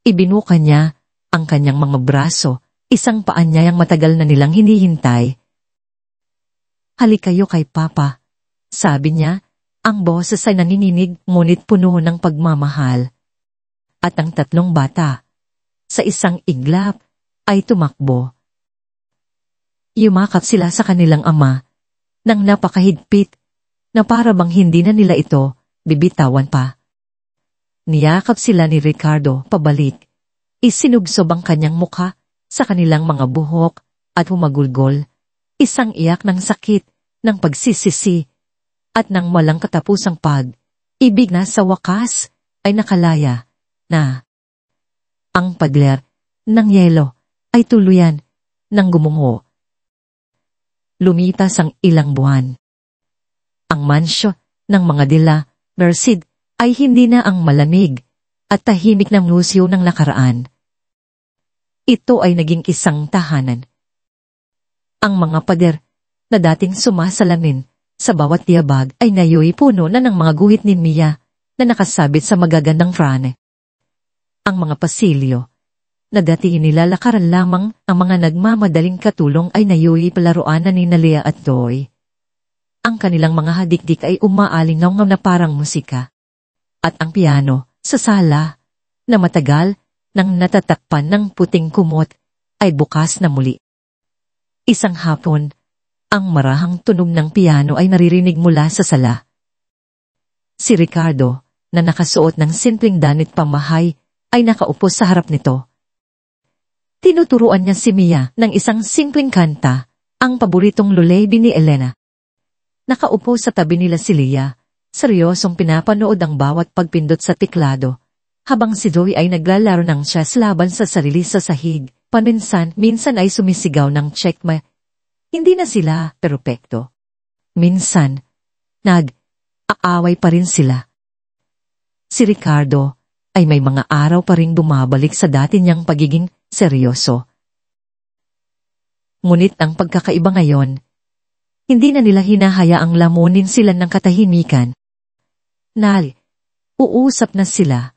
A: Ibinuka niya ang kanyang mga braso, isang paanyayang matagal na nilang hinihintay. Halik kayo kay Papa, sabi niya, ang boses ay nanininig ngunit puno ng pagmamahal. At ang tatlong bata, sa isang iglap, ay tumakbo. Yumakap sila sa kanilang ama, nang napakahigpit, na para bang hindi na nila ito bibitawan pa. Niyakap sila ni Ricardo pabalik. Isinugsob ang kanyang mukha sa kanilang mga buhok at humagulgol. Isang iyak ng sakit, ng pagsisisi, at ng walang katapusang pag-ibig na sa wakas ay nakalaya na. Ang pagler ng yelo ay tuluyan ng gumungo. Lumitas ang ilang buwan. Ang mansyo ng mga dila, Merced, ay hindi na ang malamig at tahimik na museo ng nakaraan. Ito ay naging isang tahanan. Ang mga pader na dating sumasalamin sa bawat tiyabag ay ngayoy puno na ng mga guhit ni Mia na nakasabit sa magagandang frane. Ang mga pasilyo na dati inilalakaran lamang ang mga nagmamadaling katulong ay ngayoy palaruan na ni Lea at Doy. Ang kanilang mga hadikdik ay umaalingaw na parang musika. At ang piano, sa sala, na matagal, nang natatakpan ng puting kumot, ay bukas na muli. Isang hapon, ang marahang tunog ng piano ay naririnig mula sa sala. Si Ricardo, na nakasuot ng simpleng danit pamahay, ay nakaupo sa harap nito. Tinuturuan niya si Mia ng isang simpleng kanta, ang paboritong lullaby ni Elena. Nakaupo sa tabi nila si Leah, seryosong pinapanood ang bawat pagpindot sa tiklado, habang si Zoe ay naglalaro ng chess laban sa sarili sa sahig. Minsan ay sumisigaw ng checkmate. Hindi na sila perpekto. Minsan, nag-aaway pa rin sila. Si Ricardo ay may mga araw pa rin bumabalik sa dati niyang pagiging seryoso. Ngunit ang pagkakaiba ngayon, hindi na nila hinahayaang lamunin sila ng katahimikan. Uusap na sila.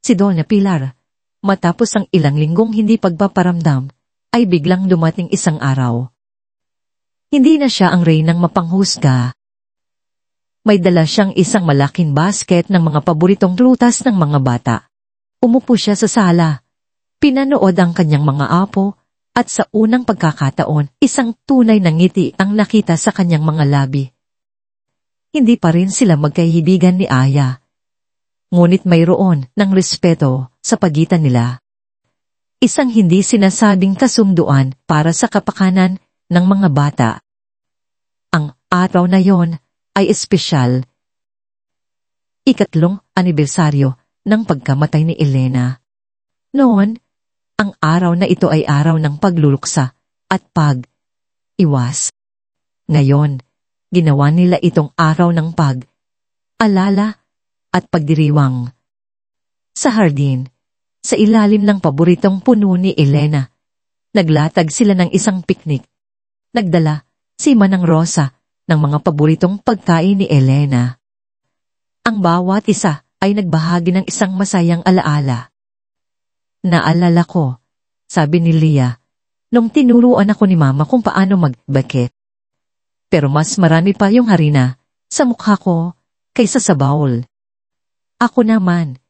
A: Si Donna Pilar, matapos ang ilang linggong hindi pagpaparamdam, ay biglang dumating isang araw. Hindi na siya ang reynang mapanghusga. May dala siyang isang malaking basket ng mga paboritong prutas ng mga bata. Umupo siya sa sala. Pinanood ang kanyang mga apo, at sa unang pagkakataon, isang tunay na ngiti ang nakita sa kanyang mga labi. Hindi pa rin sila magkaibigan ni Aya. Ngunit mayroon ng respeto sa pagitan nila. Isang hindi sinasabing kasunduan para sa kapakanan ng mga bata. Ang araw na yon ay espesyal. 3 anibersaryo ng pagkamatay ni Elena. Noon, ang araw na ito ay araw ng pagluluksa at pag-iwas. Ngayon, ginawa nila itong araw ng pag-alala at pagdiriwang. Sa hardin, sa ilalim ng paboritong puno ni Elena, naglatag sila ng isang piknik. Nagdala si Manang Rosa ng mga paboritong pagkain ni Elena. Ang bawat isa ay nagbahagi ng isang masayang alaala. Naalala ko, sabi ni Leah, nung tinuruan ako ni Mama kung paano magbakit. Pero mas marami pa yung harina sa mukha ko kaysa sa bowl. Ako naman,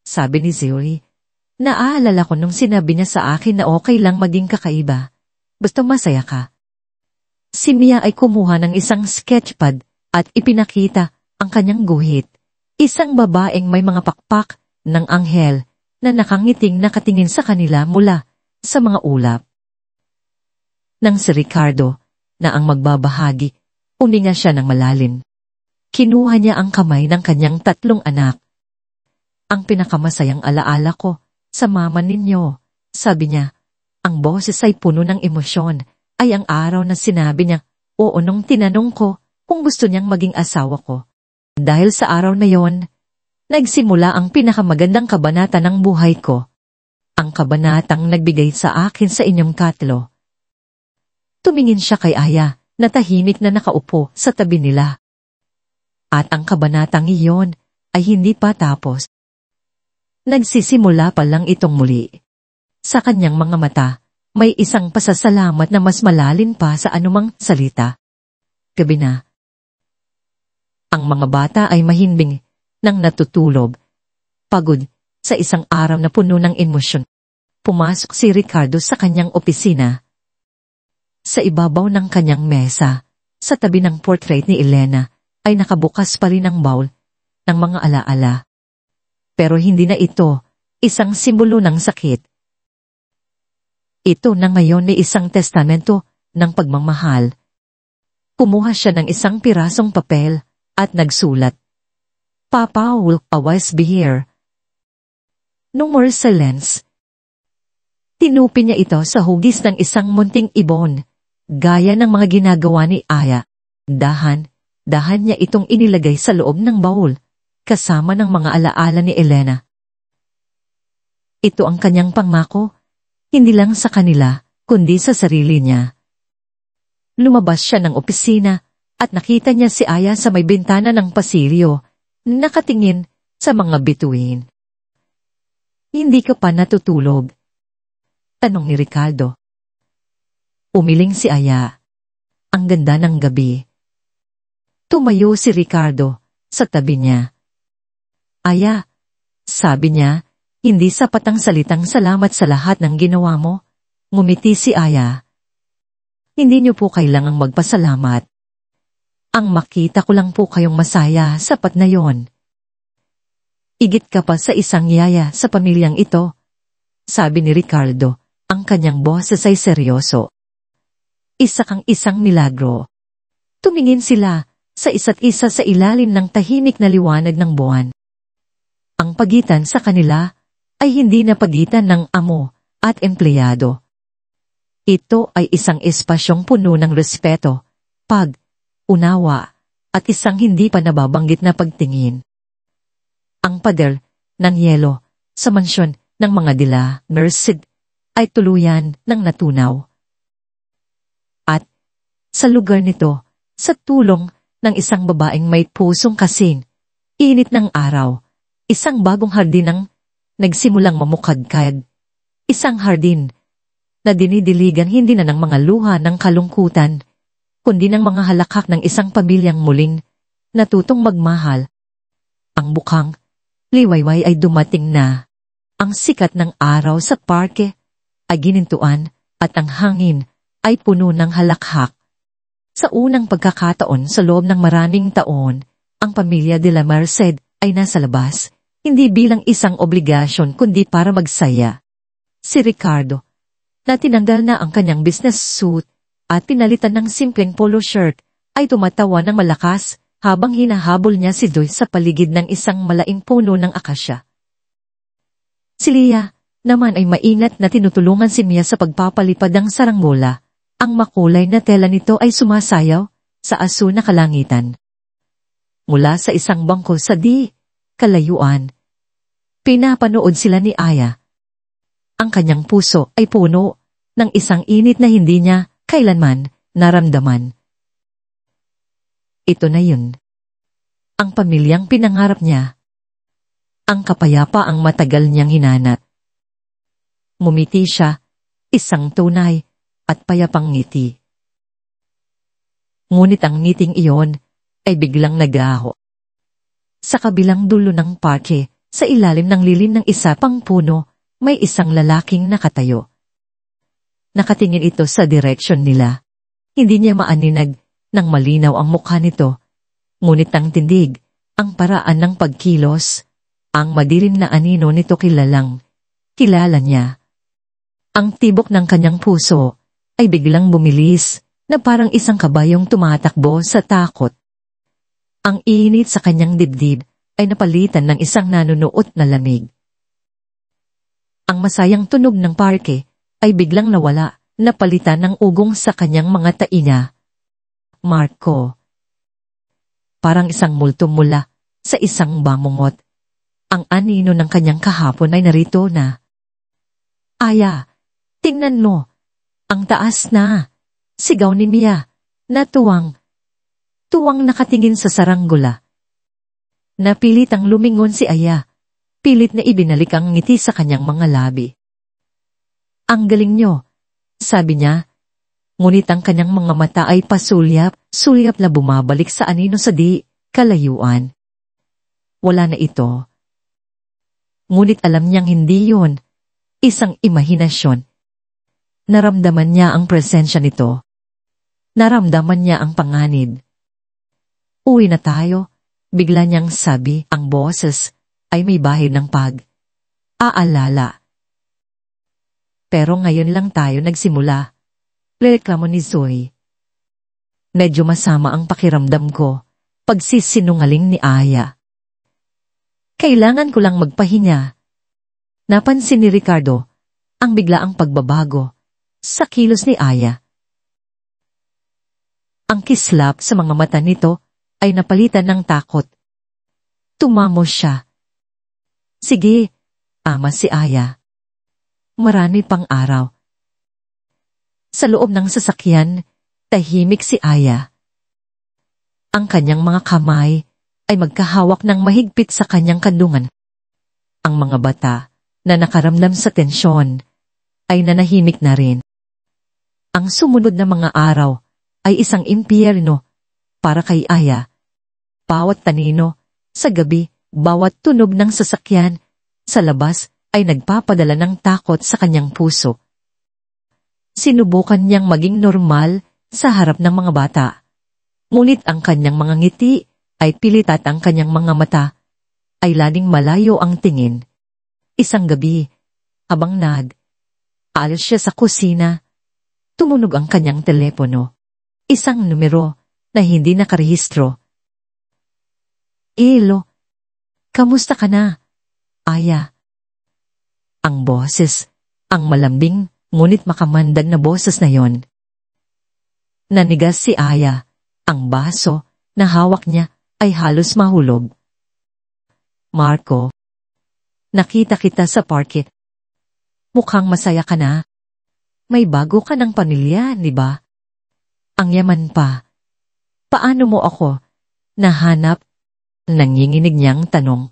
A: sabi ni Zoe, naaalala ko nung sinabi niya sa akin na okay lang maging kakaiba, basta masaya ka. Si Mia ay kumuha ng isang sketchpad at ipinakita ang kanyang guhit. Isang babaeng may mga pakpak ng anghel na nakangiting nakatingin sa kanila mula sa mga ulap. Nang si Ricardo, na ang magbabahagi, uminga siya ng malalim. Kinuha niya ang kamay ng kanyang 3 anak. Ang pinakamasayang alaala ko sa mama ninyo, sabi niya. Ang boses ay puno ng emosyon, ay ang araw na sinabi niya, oo nung tinanong ko kung gusto niyang maging asawa ko. Dahil sa araw na yon, nagsimula ang pinakamagandang kabanata ng buhay ko. Ang kabanatang nagbigay sa akin sa inyong tatlo. Tumingin siya kay Aya na tahimik na nakaupo sa tabi nila. At ang kabanatang iyon ay hindi pa tapos. Nagsisimula pa lang itong muli. Sa kanyang mga mata, may isang pasasalamat na mas malalim pa sa anumang salita. Gabi na. Ang mga bata ay mahimbing nang natutulog. Pagod sa isang araw na puno ng emosyon. Pumasok si Ricardo sa kanyang opisina. Sa ibabaw ng kanyang mesa, sa tabi ng portrait ni Elena, ay nakabukas pa rin ang bowl ng mga alaala. Pero hindi na ito isang simbolo ng sakit. Ito na ngayon ay isang testamento ng pagmamahal. Kumuha siya ng isang pirasong papel at nagsulat. Papa will always be here. No more silence. Tinupi niya ito sa hugis ng isang munting ibon, gaya ng mga ginagawa ni Aya. Dahan niya itong inilagay sa loob ng baul, kasama ng mga alaala ni Elena. Ito ang kanyang pangako, hindi lang sa kanila, kundi sa sarili niya. Lumabas siya ng opisina at nakita niya si Aya sa may bintana ng pasilyo, nakatingin sa mga bituin. Hindi ka pa natutulog? Tanong ni Ricardo. Umiling si Aya. Ang ganda ng gabi. Tumayo si Ricardo sa tabi niya. Aya, sabi niya, hindi sapat ang salitang salamat sa lahat ng ginawa mo. Ngumiti si Aya. Hindi niyo po kailangang magpasalamat. Ang makita ko lang po kayong masaya, sapat na yon. Igit ka pa sa isang yaya sa pamilyang ito, sabi ni Ricardo, ang kanyang boses ay seryoso. Isa kang isang milagro. Tumingin sila sa isa't isa sa ilalim ng tahimik na liwanag ng buwan. Ang pagitan sa kanila ay hindi na pagitan ng amo at empleyado. Ito ay isang espasyong puno ng respeto, unawa, at isang hindi pa nababanggit na pagtingin. Ang pader ng yelo sa mansyon ng mga dila Merced ay tuluyan ng natunaw. At sa lugar nito, sa tulong ng isang babaeng may pusong kasing, init ng araw, isang bagong hardin ang nagsimulang mamukadkad. Isang hardin na dinidiligan hindi na ng mga luha ng kalungkutan, kundi ng mga halakhak ng isang pamilyang muling natutong magmahal. Ang bukang liwayway ay dumating na. Ang sikat ng araw sa parke ay ginintuan at ang hangin ay puno ng halakhak. Sa unang pagkakataon sa loob ng maraming taon, ang pamilya de la Merced ay nasa labas, hindi bilang isang obligasyon kundi para magsaya. Si Ricardo, na tinanggal na ang kanyang business suit at pinalitan ng simpleng polo shirt, ay tumatawa ng malakas habang hinahabol niya si Joy sa paligid ng isang malaking puno ng akasya. Si Leah naman ay maingat na tinutulungan si Mia sa pagpapalipad ng saranggola. Ang makulay na tela nito ay sumasayaw sa asul na kalangitan. Mula sa isang bangko sa kalayuan, pinapanood sila ni Aya. Ang kanyang puso ay puno ng isang init na hindi niya kailanman naramdaman. Ito na yun. Ang pamilyang pinangarap niya. Ang kapayapaang matagal niyang hinanap. Mumiti siya, isang tunay at payapang ngiti. Ngunit ang ngiting iyon ay biglang nagaho. Sa kabilang dulo ng parke, sa ilalim ng lilim ng isa pang puno, may isang lalaking nakatayo. Nakatingin ito sa direksyon nila. Hindi niya maaninag ng malinaw ang mukha nito. Ngunit ang tindig, ang paraan ng pagkilos, ang madilim na anino nito kilala niya. Ang tibok ng kanyang puso ay biglang bumilis na parang isang kabayong tumatakbo sa takot. Ang init sa kanyang dibdib ay napalitan ng isang nanunuot na lamig. Ang masayang tunog ng parke ay biglang nawala, napalitan ng ugong sa kanyang mga tainga. Marco. Parang isang multo mula sa isang bangungot. Ang anino ng kanyang kahapon ay narito na. Aya, tingnan mo. Ang taas na. Sigaw ni Mia, na tuwang nakatingin sa saranggula. Napilitang lumingon si Aya. Pilit na ibinalik ang ngiti sa kanyang mga labi. Ang galing nyo, sabi niya. Ngunit ang kanyang mga mata ay pasulyap na bumabalik sa anino sa di kalayuan. Wala na ito. Ngunit alam niyang hindi yun. Isang imahinasyon. Naramdaman niya ang presensya nito. Naramdaman niya ang panganib. Uwi na tayo, bigla niyang sabi. Ang boses ay may bahid ng pag-aalala. Pero ngayon lang tayo nagsimula. Reklamo ni Zoe. Medyo masama ang pakiramdam ko. Pagsisinungaling ni Aya. Kailangan ko lang magpahinga. Napansin ni Ricardo ang biglaang pagbabago sa kilos ni Aya. Ang kislap sa mga mata nito ay napalitan ng takot. Tumamo siya. Sige, ama si Aya. Marami pang araw. Sa loob ng sasakyan, tahimik si Aya. Ang kanyang mga kamay ay magkahawak ng mahigpit sa kanyang kandungan. Ang mga bata na nakaramdam sa tensyon ay nanahimik na rin. Ang sumunod na mga araw ay isang impyerno para kay Aya. Bawat tanino, sa gabi, bawat tunog ng sasakyan, sa labas ay nagpapadala ng takot sa kanyang puso. Sinubukan niyang maging normal sa harap ng mga bata. Ngunit ang kanyang mga ngiti ay pilit at ang kanyang mga mata ay laging malayo ang tingin. Isang gabi, habang alis siya sa kusina, tumunog ang kanyang telepono. Isang numero na hindi nakarehistro. Hello, kamusta ka na, Aya? Ang boses, ang malambing, ngunit makamandag na boses na yon. Nanigas si Aya. Ang baso na hawak niya ay halos mahulog. Marco, nakita kita sa parke. Mukhang masaya ka na. May bago ka ng pamilya, di ba? Ang yaman pa. Paano mo ako nahanap? Nanginginig niyang tanong.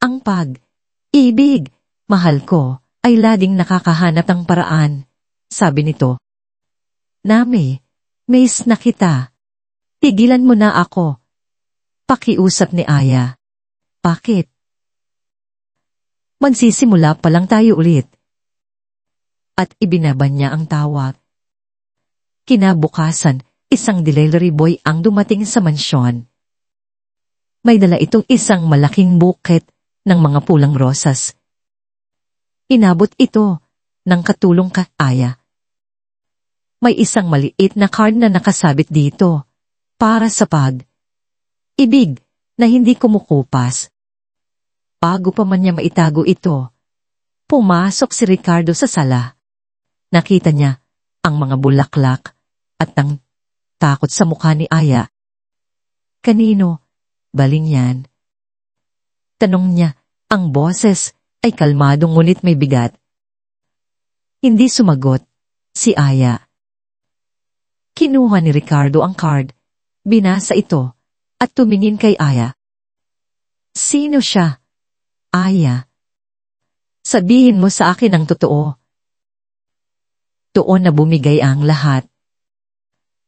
A: Ang pag-ibig, mahal ko, ay laging nakakahanap ng paraan, sabi nito. Miss na kita. Tigilan mo na ako. Pakiusap ni Aya. Bakit? Magsisimula pa lang tayo ulit. At ibinaban niya ang tawag. Kinabukasan, isang delivery boy ang dumating sa mansyon. May dala itong isang malaking buket ng mga pulang rosas. Inabot ito ng katulong kay Aya. May isang maliit na card na nakasabit dito para sa pag-ibig na hindi kumukupas. Bago pa man niya maitago ito, pumasok si Ricardo sa sala. Nakita niya ang mga bulaklak at ang takot sa mukha ni Aya. Kanino? Baling yan. Tanong niya, ang boses ay kalmadong ngunit may bigat. Hindi sumagot si Aya. Kinuha ni Ricardo ang card, binasa ito, at tumingin kay Aya. Sino siya? Aya. Sabihin mo sa akin ang totoo. Doon na bumigay ang lahat.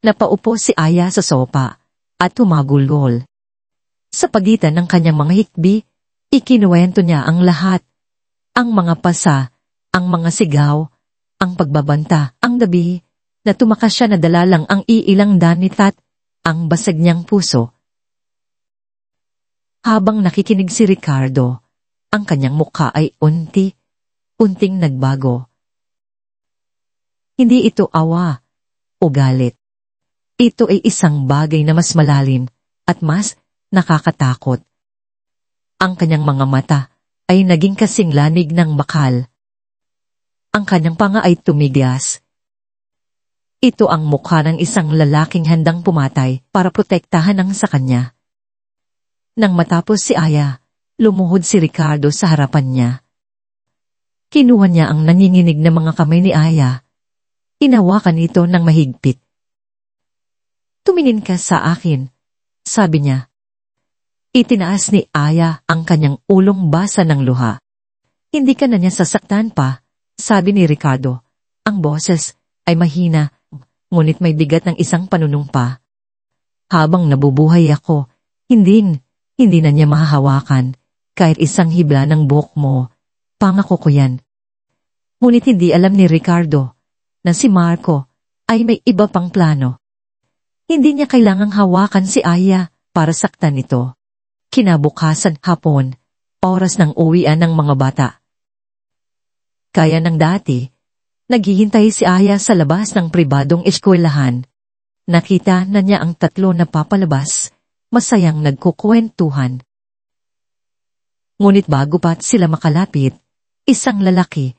A: Napaupo si Aya sa sopa at humagulgol. Sa pagitan ng kanyang mga hikbi, ikinuwento niya ang lahat. Ang mga pasa, ang mga sigaw, ang pagbabanta, ang gabi, na tumakas siya na dala lang ang iilang danit at ang basag niyang puso. Habang nakikinig si Ricardo, ang kanyang mukha ay unting nagbago. Hindi ito awa o galit. Ito ay isang bagay na mas malalim at mas nakakatakot. Ang kanyang mga mata ay naging kasing lanig ng bakal. Ang kanyang panga ay tumigas. Ito ang mukha ng isang lalaking handang pumatay para protektahan ang sa kanya. Nang matapos si Aya, lumuhod si Ricardo sa harapan niya. Kinuha niya ang nanginginig na mga kamay ni Aya. Inawakan ito ng mahigpit. "Tumingin ka sa akin," sabi niya. Itinaas ni Aya ang kanyang ulong basa ng luha. "Hindi ka na niya sasaktan pa," sabi ni Ricardo. Ang boses ay mahina, ngunit may bigat ng isang panunumpa. "Habang nabubuhay ako, hindi na niya mahahawakan. Kahit isang hibla ng buhok mo, pangako ko yan." Ngunit hindi alam ni Ricardo na si Marco ay may iba pang plano. Hindi niya kailangang hawakan si Aya para saktan ito. Kinabukasan hapon, oras ng uwian ng mga bata. Kaya ng dati, naghihintay si Aya sa labas ng pribadong eskwelahan. Nakita na niya ang tatlo na papalabas, masayang nagkukwentuhan. Ngunit bago pa sila makalapit, isang lalaki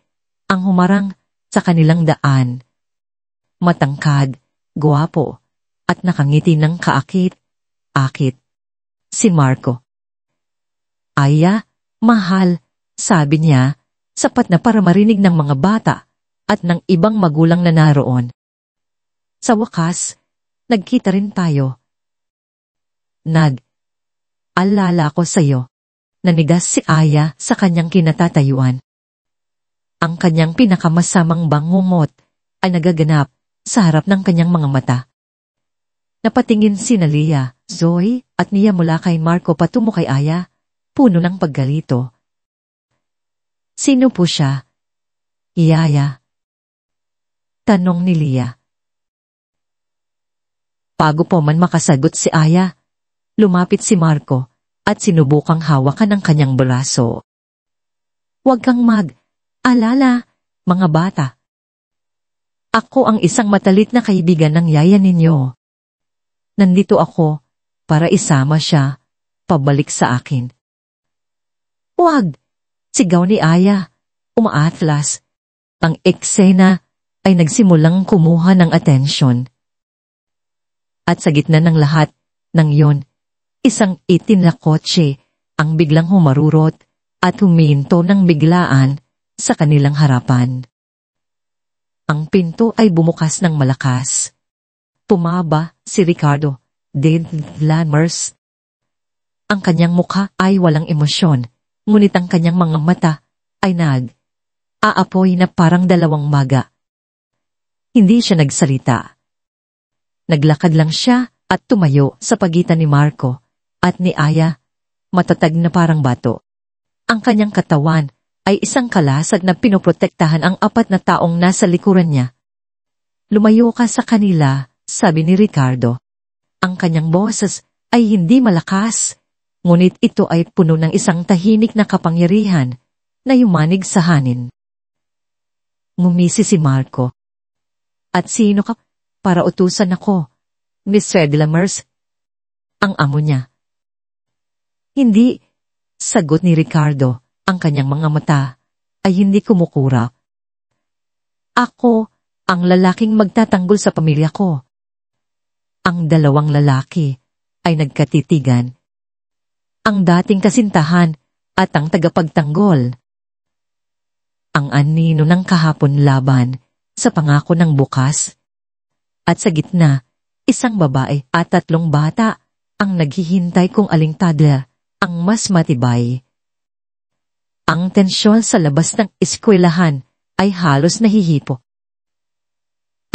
A: ang humarang sa kanilang daan. Matangkad, guwapo, at nakangiti ng kaakit-akit. Si Marco. "Aya, mahal," sabi niya, sapat na para marinig ng mga bata at ng ibang magulang na naroon. "Sa wakas, nagkita rin tayo." "Alala ko sa'yo." Nanigas si Aya sa kanyang kinatatayuan. Ang kanyang pinakamasamang bangungot ay nagaganap sa harap ng kanyang mga mata. Napatingin si Lia, Zoe at Nia mula kay Marco patungo kay Aya, puno ng paggalito. "Sino po siya?" "Yaya." Tanong ni Lia. Bago po man makasagot si Aya, lumapit si Marco at sinubukang hawakan ang kanyang braso. "Huwag kang mag-alala, mga bata. Ako ang isang matalit na kaibigan ng yaya ninyo. Nandito ako para isama siya pabalik sa akin." "Huwag!" sigaw ni Aya, umaatlas. Ang eksena ay nagsimulang kumuha ng atensyon. At sa gitna ng lahat ng yon, isang itim na kotse ang biglang humarurot at huminto ng biglaan sa kanilang harapan. Ang pinto ay bumukas ng malakas. Pumaba si Ricardo de Lammers. Ang kanyang mukha ay walang emosyon, ngunit ang kanyang mga mata ay aapoy na parang dalawang maga. Hindi siya nagsalita. Naglakad lang siya at tumayo sa pagitan ni Marco at ni Aya, matatag na parang bato. Ang kanyang katawan ay isang kalasag na pinoprotektahan ang apat na taong nasa likuran niya. "Lumayo ka sa kanila," sabi ni Ricardo. Ang kanyang boses ay hindi malakas, ngunit ito ay puno ng isang tahimik na kapangyarihan na yumanig sa hanin. Ngumisi si Marco. "At sino ka para utusan ako, Mr. de Lammers?" Ang amo niya. "Hindi," sagot ni Ricardo, ang kanyang mga mata ay hindi kumukura. "Ako ang lalaking magtatanggol sa pamilya ko." Ang dalawang lalaki ay nagkatitigan. Ang dating kasintahan at ang tagapagtanggol. Ang anino ng kahapon laban sa pangako ng bukas. At sa gitna, isang babae at tatlong bata ang naghihintay kung aling tadla ang mas matibay. Ang tensyon sa labas ng eskwelahan ay halos nahihipo.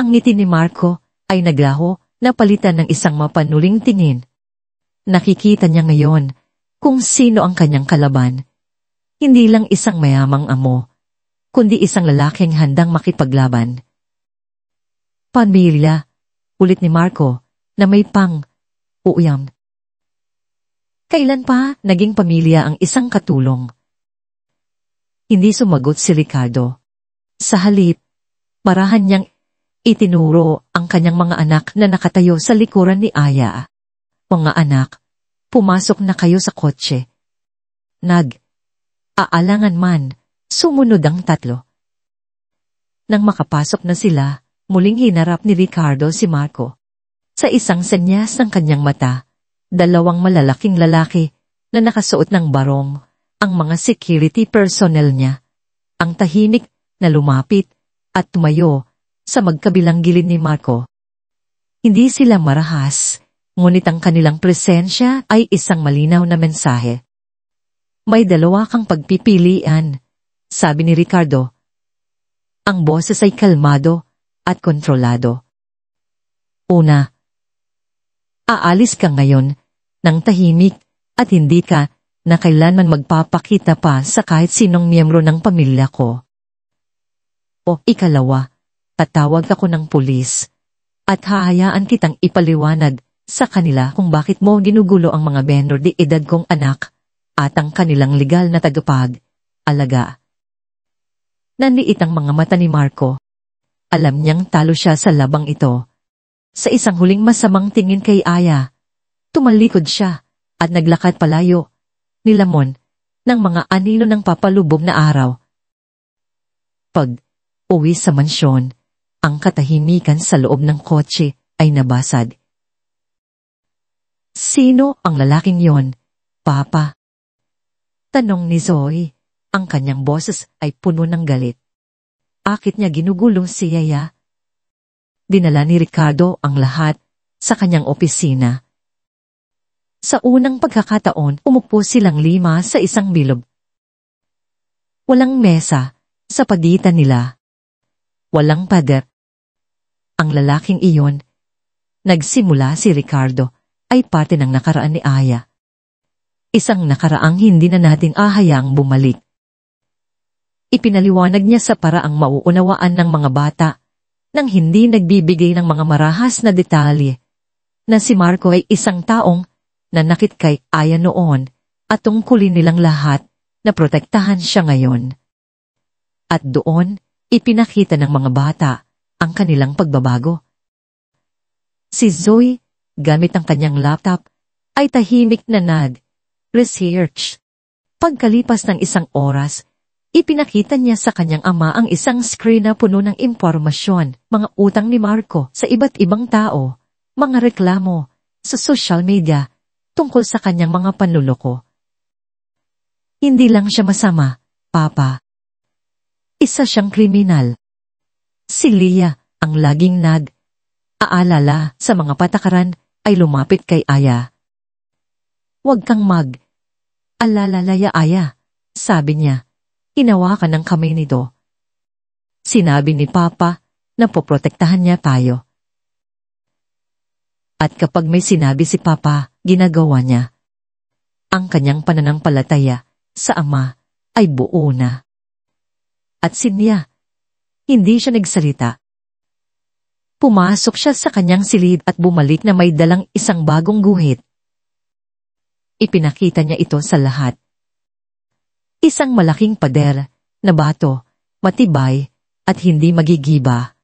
A: Ang ngiti ni Marco ay naglaho na palitan ng isang mapanuling tingin. Nakikita niya ngayon kung sino ang kanyang kalaban. Hindi lang isang mayamang amo, kundi isang lalaking handang makipaglaban. "Pamilya," ulit ni Marco na may pang-uuyam. Kailan pa naging pamilya ang isang katulong? Hindi sumagot si Ricardo. Sa halip, marahan niyang itinuro ang kanyang mga anak na nakatayo sa likuran ni Aya. "Mga anak, pumasok na kayo sa kotse." Aalangan man, sumunod ang tatlo. Nang makapasok na sila, muling hinarap ni Ricardo si Marco. Sa isang senyas ng kanyang mata, dalawang malalaking lalaki na nakasuot ng barong, ang mga security personnel niya, ang tahimik na lumapit at tumayo sa magkabilang gilid ni Marco. Hindi sila marahas, ngunit ang kanilang presensya ay isang malinaw na mensahe. May dalawa kang pagpipilian, sabi ni Ricardo. Ang boses ay kalmado at kontrolado. Una, aalis ka ngayon ng tahimik at hindi ka na kailanman magpapakita pa sa kahit sinong miyembro ng pamilya ko. O ikalawa, tatawag ako ng pulis at hahayaan kitang ipaliwanag sa kanila kung bakit mo ginugulo ang mga menor de edad kong anak at ang kanilang legal na tagapag-alaga. Nanliit ang mga mata ni Marco. Alam niyang talo siya sa labang ito. Sa isang huling masamang tingin kay Aya, tumalikod siya at naglakad palayo, nilamon ng mga anino ng papalubog na araw. Pag uwi sa mansyon, ang katahimikan sa loob ng kotse ay nabasag. Sino ang lalaking yon, Papa? Tanong ni Zoe, ang kanyang boses ay puno ng galit. Akit niya ginugulong si Yaya. Dinala ni Ricardo ang lahat sa kanyang opisina. Sa unang pagkakataon, umupo silang 5 sa isang bilog. Walang mesa sa pagitan nila. Walang pader. Ang lalaking iyon, nagsimula si Ricardo, ay parte ng nakaraan ni Aya. Isang nakaraang hindi na natin ahayaang bumalik. Ipinaliwanag niya sa paraang mauunawaan ng mga bata nang hindi nagbibigay ng mga marahas na detalye na si Marco ay isang taong nanakit kay Aya noon at tungkulin nilang lahat na protektahan siya ngayon. At doon, ipinakita ng mga bata ang kanilang pagbabago. Si Zoe, gamit ang kanyang laptop, ay tahimik na research. Pagkalipas ng isang oras, ipinakita niya sa kanyang ama ang isang screen na puno ng impormasyon, mga utang ni Marco sa iba't ibang tao, mga reklamo sa social media tungkol sa kanyang mga panluloko. Hindi lang siya masama, Papa. Isa siyang kriminal. Si Leah, ang laging aalala sa mga patakaran, ay lumapit kay Aya. Huwag kang alalaya, Aya, sabi niya. Hinawakan ng kamay nito. Sinabi ni Papa na poprotektahan niya tayo. At kapag may sinabi si Papa, ginagawa niya. Ang kanyang pananampalataya sa ama ay buo na. At si Nia, hindi siya nagsalita. Pumasok siya sa kanyang silid at bumalik na may dalang isang bagong guhit. Ipinakita niya ito sa lahat. Isang malaking pader na bato, matibay at hindi magigiba.